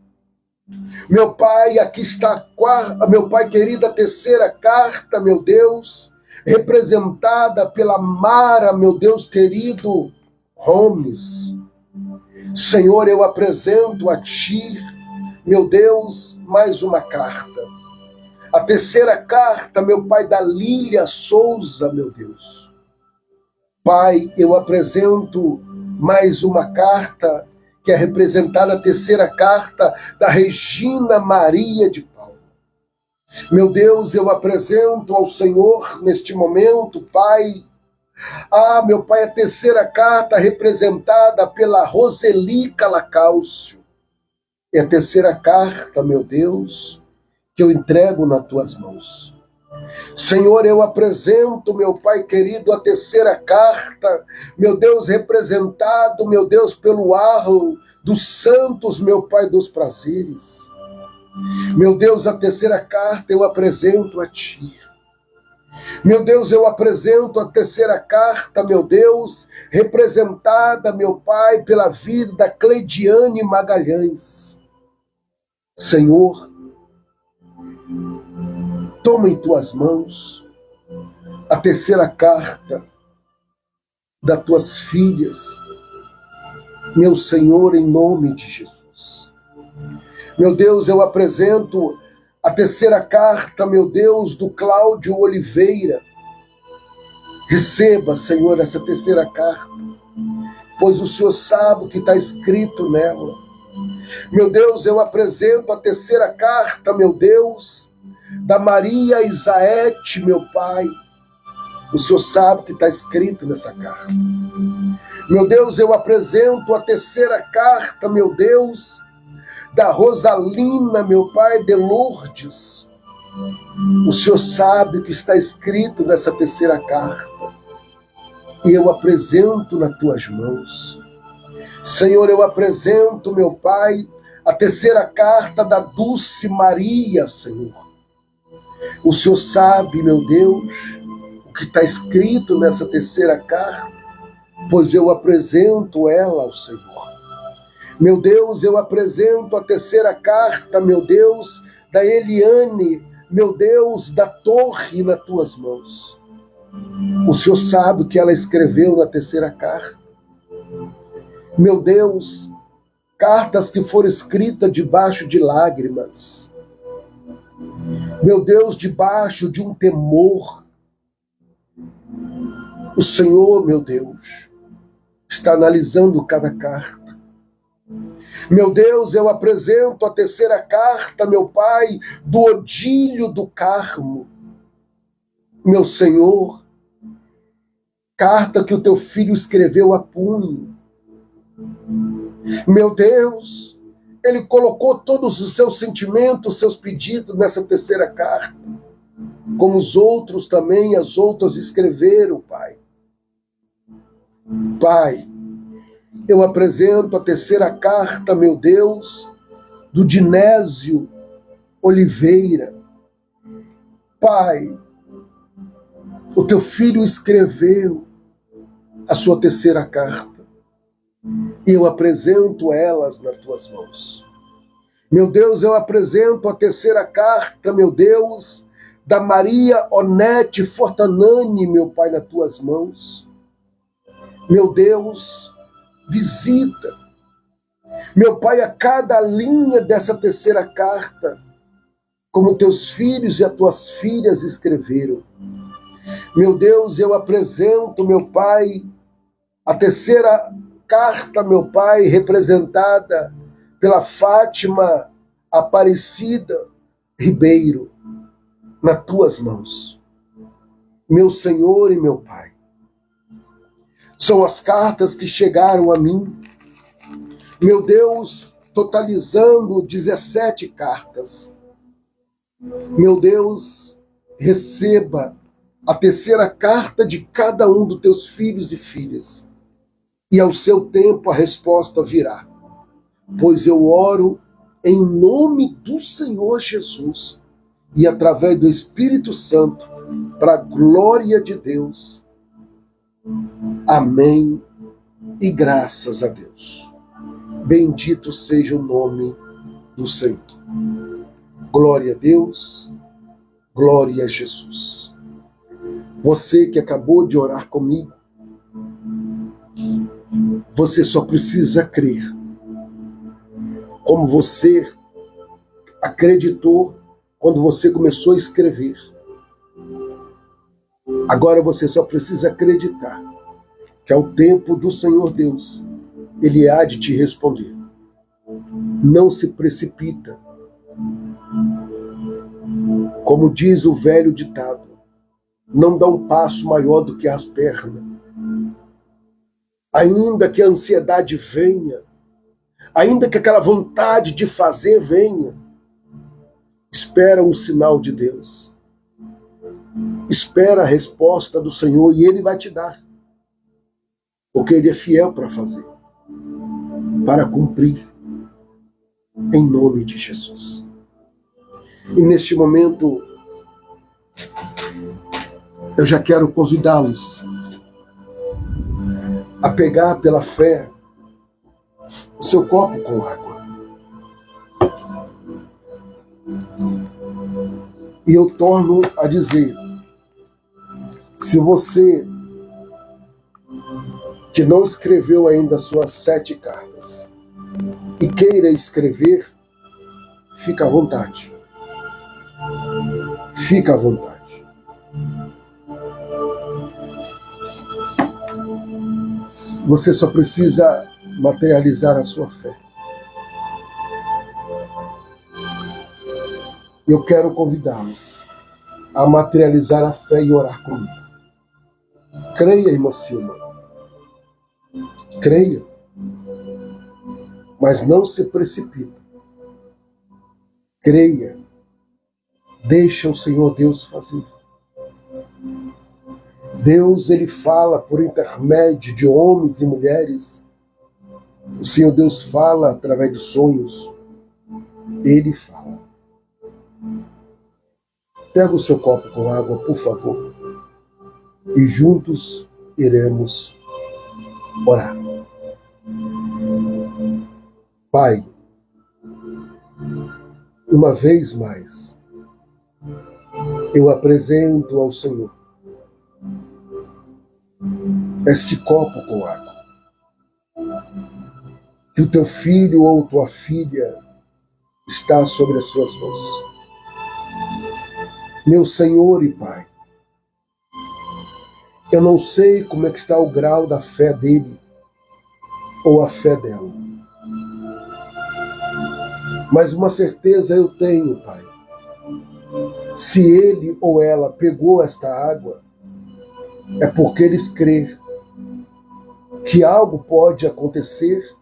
[SPEAKER 2] Meu Pai, aqui está a quarta, meu Pai querido, a terceira carta, meu Deus, representada pela Mara, meu Deus querido, Holmes. Senhor, eu apresento a Ti, meu Deus, mais uma carta. A terceira carta, meu Pai, da Lília Souza, meu Deus. Pai, eu apresento mais uma carta, que é representada a terceira carta da Regina Maria de Paula. Meu Deus, eu apresento ao Senhor neste momento, Pai, meu Pai, a terceira carta representada pela Roseli Calacáucio. É a terceira carta, meu Deus, que eu entrego nas tuas mãos. Senhor, eu apresento, meu Pai querido, a terceira carta, meu Deus, representado, meu Deus, pelo Arlo dos Santos, meu Pai dos prazeres. Meu Deus, a terceira carta eu apresento a Ti. Meu Deus, eu apresento a terceira carta, meu Deus, representada, meu Pai, pela vida da Cleidiane Magalhães. Senhor, toma em tuas mãos a terceira carta das tuas filhas, meu Senhor, em nome de Jesus. Meu Deus, eu apresento a terceira carta, meu Deus, do Cláudio Oliveira. Receba, Senhor, essa terceira carta, pois o Senhor sabe o que está escrito nela. Meu Deus, eu apresento a terceira carta, meu Deus, da Maria Isaete, meu Pai. O Senhor sabe o que está escrito nessa carta. Meu Deus, eu apresento a terceira carta, meu Deus, da Rosalina, meu Pai, de Lourdes. O Senhor sabe o que está escrito nessa terceira carta. E eu apresento nas tuas mãos. Senhor, eu apresento, meu Pai, a terceira carta da Dulce Maria, Senhor. O Senhor sabe, meu Deus, o que está escrito nessa terceira carta, pois eu apresento ela ao Senhor. Meu Deus, eu apresento a terceira carta, meu Deus, da Eliane, meu Deus, da Torre nas tuas mãos. O Senhor sabe o que ela escreveu na terceira carta. Meu Deus, cartas que foram escritas debaixo de lágrimas. Meu Deus, debaixo de um temor. O Senhor, meu Deus, está analisando cada carta. Meu Deus, eu apresento a terceira carta, meu Pai, do Odílio do Carmo. Meu Senhor, carta que o teu filho escreveu a punho. Meu Deus, ele colocou todos os seus sentimentos, seus pedidos nessa terceira carta, como os outros também, as outras escreveram, Pai. Pai, eu apresento a terceira carta, meu Deus, do Dinésio Oliveira. Pai, o teu filho escreveu a sua terceira carta e eu apresento elas nas tuas mãos. Meu Deus, eu apresento a terceira carta, meu Deus, da Maria Onete Fortanani, meu Pai, nas tuas mãos. Meu Deus, visita, meu Pai, a cada linha dessa terceira carta, como teus filhos e as tuas filhas escreveram. Meu Deus, eu apresento, meu Pai, a terceira carta, meu Pai, representada pela Fátima Aparecida Ribeiro, nas tuas mãos. Meu Senhor e meu Pai, são as cartas que chegaram a mim, meu Deus, totalizando 17 cartas. Meu Deus, receba a terceira carta de cada um dos teus filhos e filhas, e ao seu tempo a resposta virá, pois eu oro em nome do Senhor Jesus, e através do Espírito Santo, para a glória de Deus. Amém e graças a Deus. Bendito seja o nome do Senhor. Glória a Deus, glória a Jesus. Você que acabou de orar comigo, você só precisa crer. Como você acreditou quando você começou a escrever. Agora você só precisa acreditar que ao tempo do Senhor Deus, Ele há de te responder. Não se precipita. Como diz o velho ditado, não dá um passo maior do que as pernas. Ainda que a ansiedade venha, ainda que aquela vontade de fazer venha, espera um sinal de Deus. Espera a resposta do Senhor e Ele vai te dar. Porque Ele é fiel para fazer, para cumprir, em nome de Jesus. E neste momento, eu já quero convidá-los a pegar pela fé o seu copo com água. E eu torno a dizer, se você que não escreveu ainda as suas 7 cartas e queira escrever, fica à vontade. Fica à vontade. Você só precisa materializar a sua fé. Eu quero convidá-los a materializar a fé e orar comigo. Creia, irmã Silma. Creia. Mas não se precipita. Creia. Deixa o Senhor Deus fazer. Deus, Ele fala por intermédio de homens e mulheres. O Senhor Deus fala através de sonhos. Ele fala. Pega o seu copo com água, por favor. E juntos iremos orar. Pai, uma vez mais, eu apresento ao Senhor este copo com água. Que o teu filho ou tua filha está sobre as suas mãos. Meu Senhor e Pai, eu não sei como é que está o grau da fé dele ou a fé dela. Mas uma certeza eu tenho, Pai. Se ele ou ela pegou esta água, é porque eles creem que algo pode acontecer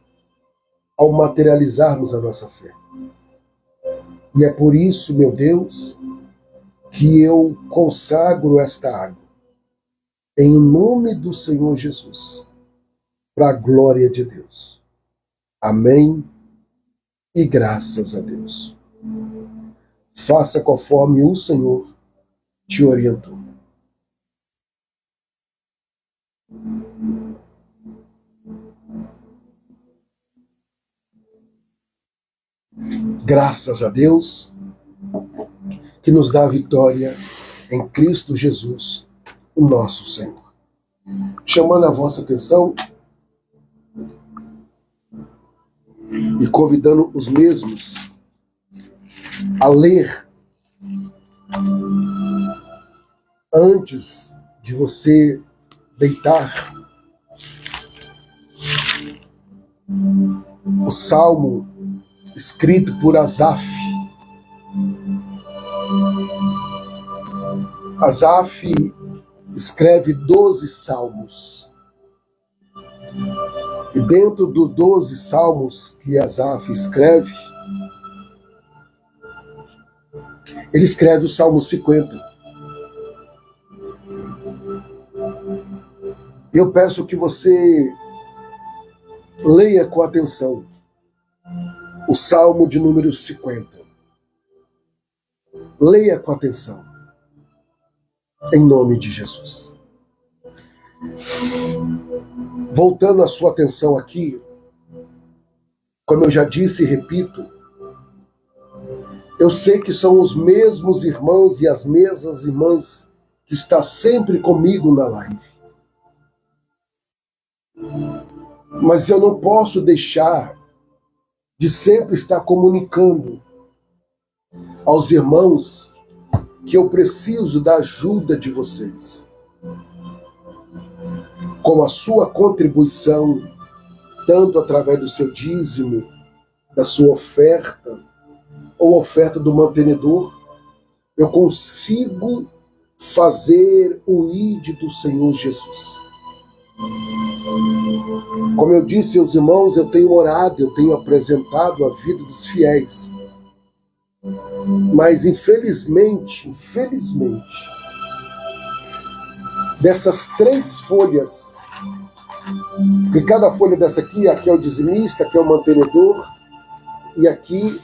[SPEAKER 2] ao materializarmos a nossa fé. E é por isso, meu Deus, que eu consagro esta água em nome do Senhor Jesus, para a glória de Deus. Amém e graças a Deus. Faça conforme o Senhor te orientou. Graças a Deus, que nos dá a vitória em Cristo Jesus, o nosso Senhor. Chamando a vossa atenção e convidando os mesmos a ler antes de você deitar o salmo escrito por Asaf. Asaf escreve 12 salmos. E dentro dos 12 salmos que Asaf escreve, ele escreve o Salmo 50. Eu peço que você leia com atenção o Salmo de número 50. Leia com atenção. Em nome de Jesus. Voltando a sua atenção aqui, como eu já disse e repito, eu sei que são os mesmos irmãos e as mesmas irmãs que estão sempre comigo na live. Mas eu não posso deixar de sempre estar comunicando aos irmãos que eu preciso da ajuda de vocês. Com a sua contribuição, tanto através do seu dízimo, da sua oferta, ou oferta do mantenedor, eu consigo fazer o ID do Senhor Jesus. Como eu disse aos irmãos, eu tenho orado, eu tenho apresentado a vida dos fiéis. Mas infelizmente, dessas 3 folhas, porque cada folha dessa aqui é o dizimista, aqui é o mantenedor, e aqui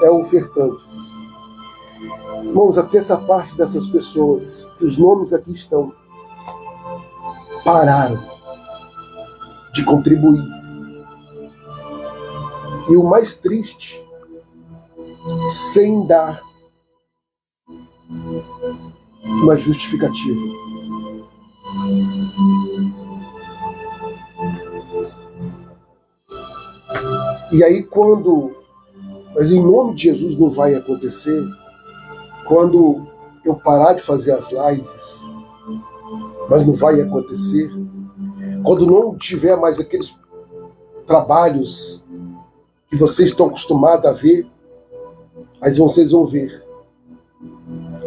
[SPEAKER 2] é o ofertantes. Irmãos, a terça parte dessas pessoas, que os nomes aqui estão, pararam de contribuir. E o mais triste, sem dar uma justificativa. E aí mas em nome de Jesus não vai acontecer, quando eu parar de fazer as lives, mas não vai acontecer, quando não tiver mais aqueles trabalhos que vocês estão acostumados a ver, aí vocês vão ver,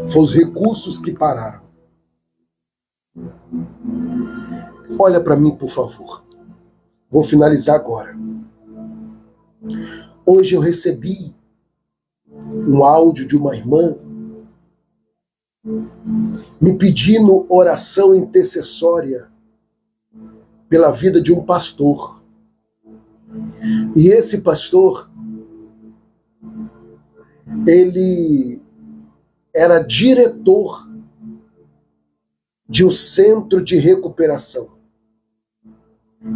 [SPEAKER 2] foram os recursos que pararam. Olha para mim, por favor. Vou finalizar agora. Hoje eu recebi um áudio de uma irmã me pedindo oração intercessória pela vida de um pastor. E esse pastor, ele era diretor de um centro de recuperação,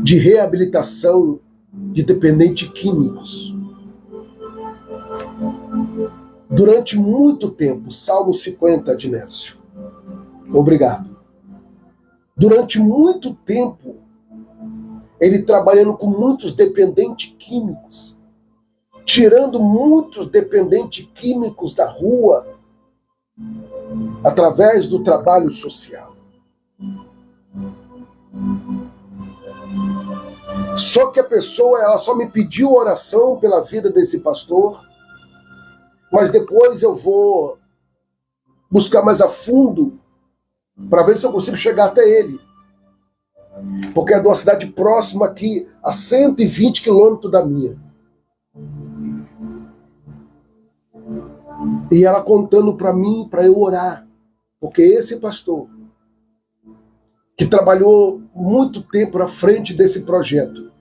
[SPEAKER 2] de reabilitação de dependentes químicos. Durante muito tempo, Salmo 50, Adnésio. Obrigado. Durante muito tempo, ele trabalhando com muitos dependentes químicos, tirando muitos dependentes químicos da rua, através do trabalho social. Só que a pessoa, ela só me pediu oração pela vida desse pastor, mas depois eu vou buscar mais a fundo para ver se eu consigo chegar até ele. Porque é de uma cidade próxima aqui, a 120 quilômetros da minha. E ela contando para mim, para eu orar. Porque esse pastor, que trabalhou muito tempo à frente desse projeto,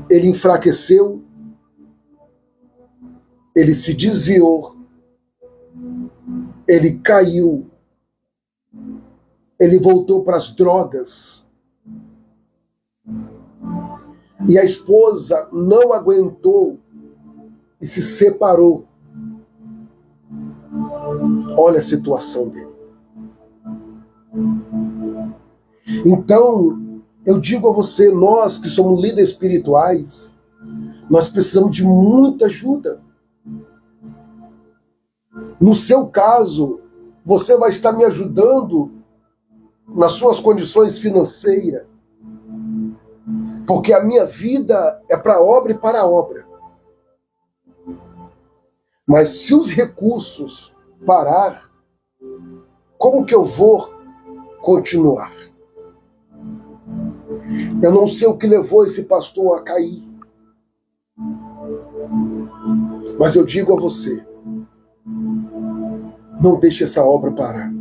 [SPEAKER 2] ele enfraqueceu, ele se desviou, ele caiu, ele voltou para as drogas. E a esposa não aguentou e se separou. Olha a situação dele. Então, eu digo a você, nós que somos líderes espirituais, nós precisamos de muita ajuda. No seu caso, você vai estar me ajudando nas suas condições financeiras, porque a minha vida é para a obra e para a obra. Mas se os recursos parar, como que eu vou continuar? Eu não sei o que levou esse pastor a cair, mas eu digo a você, não deixe essa obra parar.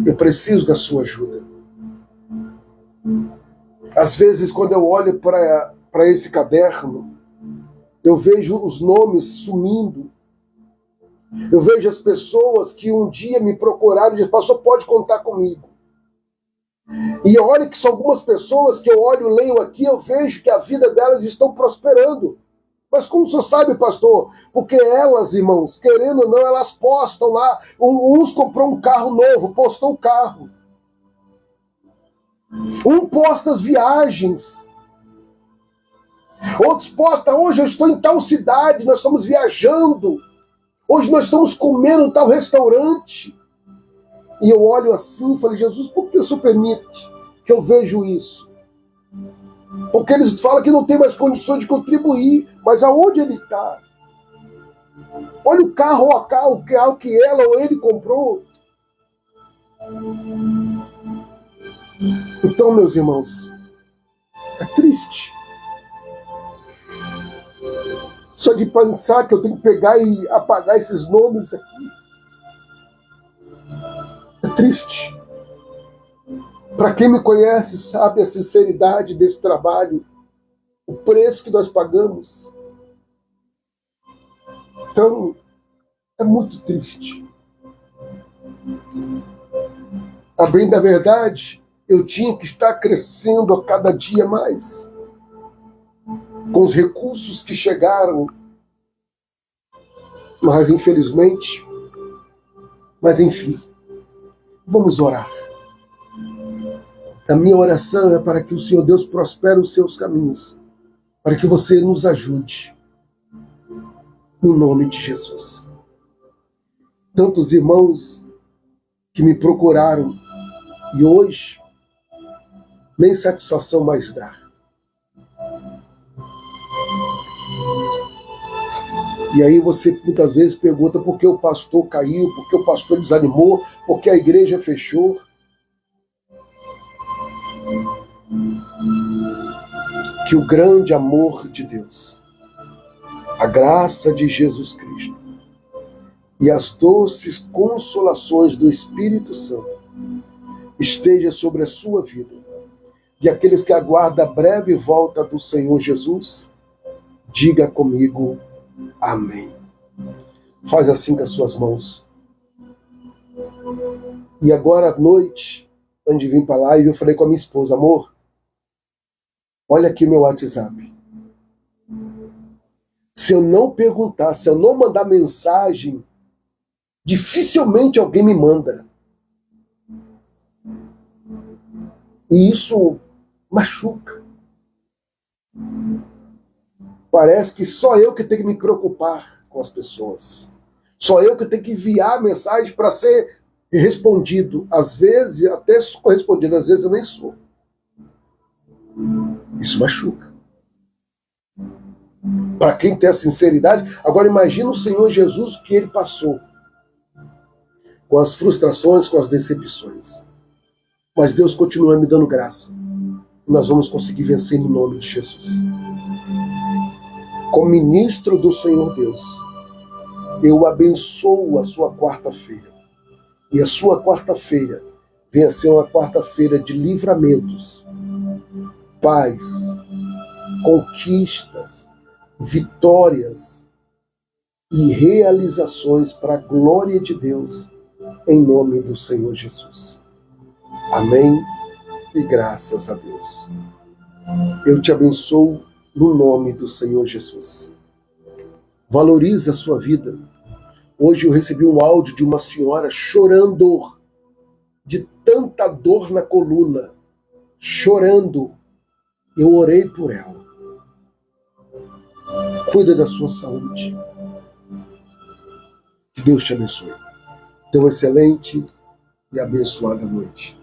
[SPEAKER 2] Eu preciso da sua ajuda. Às vezes, quando eu olho para esse caderno, Eu vejo os nomes sumindo. Eu vejo as pessoas que um dia me procuraram e disseram: pastor, pode contar comigo. E olha que são algumas pessoas que eu olho, leio aqui, eu vejo que a vida delas estão prosperando. Mas como o senhor sabe, pastor? Porque elas, irmãos, querendo ou não, elas postam lá. Uns comprou um carro novo, postou o carro. Um posta as viagens. Outros postam: hoje eu estou em tal cidade, nós estamos viajando. Hoje nós estamos comendo em tal restaurante. E eu olho assim e falei: Jesus, por que o senhor permite que eu vejo isso? Porque eles falam que não tem mais condições de contribuir, mas aonde ele está? Olha o carro que ela ou ele comprou. Então, meus irmãos, é triste. Só de pensar que eu tenho que pegar e apagar esses nomes aqui. É triste. Para quem me conhece sabe a sinceridade desse trabalho, o preço que nós pagamos. Então, é muito triste. A bem da verdade, eu tinha que estar crescendo a cada dia mais, com os recursos que chegaram. Mas, infelizmente, enfim, vamos orar. A minha oração é para que o Senhor Deus prospere os seus caminhos, para que você nos ajude, no nome de Jesus. Tantos irmãos que me procuraram e hoje nem satisfação mais dá. E aí você muitas vezes pergunta por que o pastor caiu, por que o pastor desanimou, por que a igreja fechou. Que o grande amor de Deus, a graça de Jesus Cristo e as doces consolações do Espírito Santo esteja sobre a sua vida. E aqueles que aguardam a breve volta do Senhor Jesus, diga comigo: amém. Faz assim com as suas mãos. E agora à noite, antes de vir para lá, eu falei com a minha esposa: amor, olha aqui meu WhatsApp. Se eu não perguntar, se eu não mandar mensagem, dificilmente alguém me manda. E isso machuca. Parece que só eu que tenho que me preocupar com as pessoas. Só eu que tenho que enviar mensagem para ser respondido. Às vezes, até sou correspondido, às vezes eu nem sou. Isso machuca. Para quem tem a sinceridade, agora imagina o Senhor Jesus, o que ele passou. Com as frustrações, com as decepções. Mas Deus continua me dando graça. E nós vamos conseguir vencer em nome de Jesus. Como ministro do Senhor Deus, eu abençoo a sua quarta-feira. E a sua quarta-feira venha ser uma quarta-feira de livramentos, paz, conquistas, vitórias e realizações para a glória de Deus, em nome do Senhor Jesus. Amém e graças a Deus. Eu te abençoo no nome do Senhor Jesus. Valorize a sua vida. Hoje eu recebi um áudio de uma senhora chorando, de tanta dor na coluna, chorando. Eu orei por ela. Cuida da sua saúde. Que Deus te abençoe. Tenha uma excelente e abençoada noite.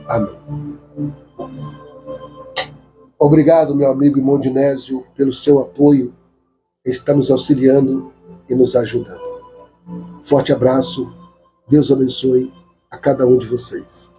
[SPEAKER 2] Amém. Obrigado, meu amigo irmão Dinésio, pelo seu apoio. Está nos auxiliando e nos ajudando. Forte abraço. Deus abençoe a cada um de vocês.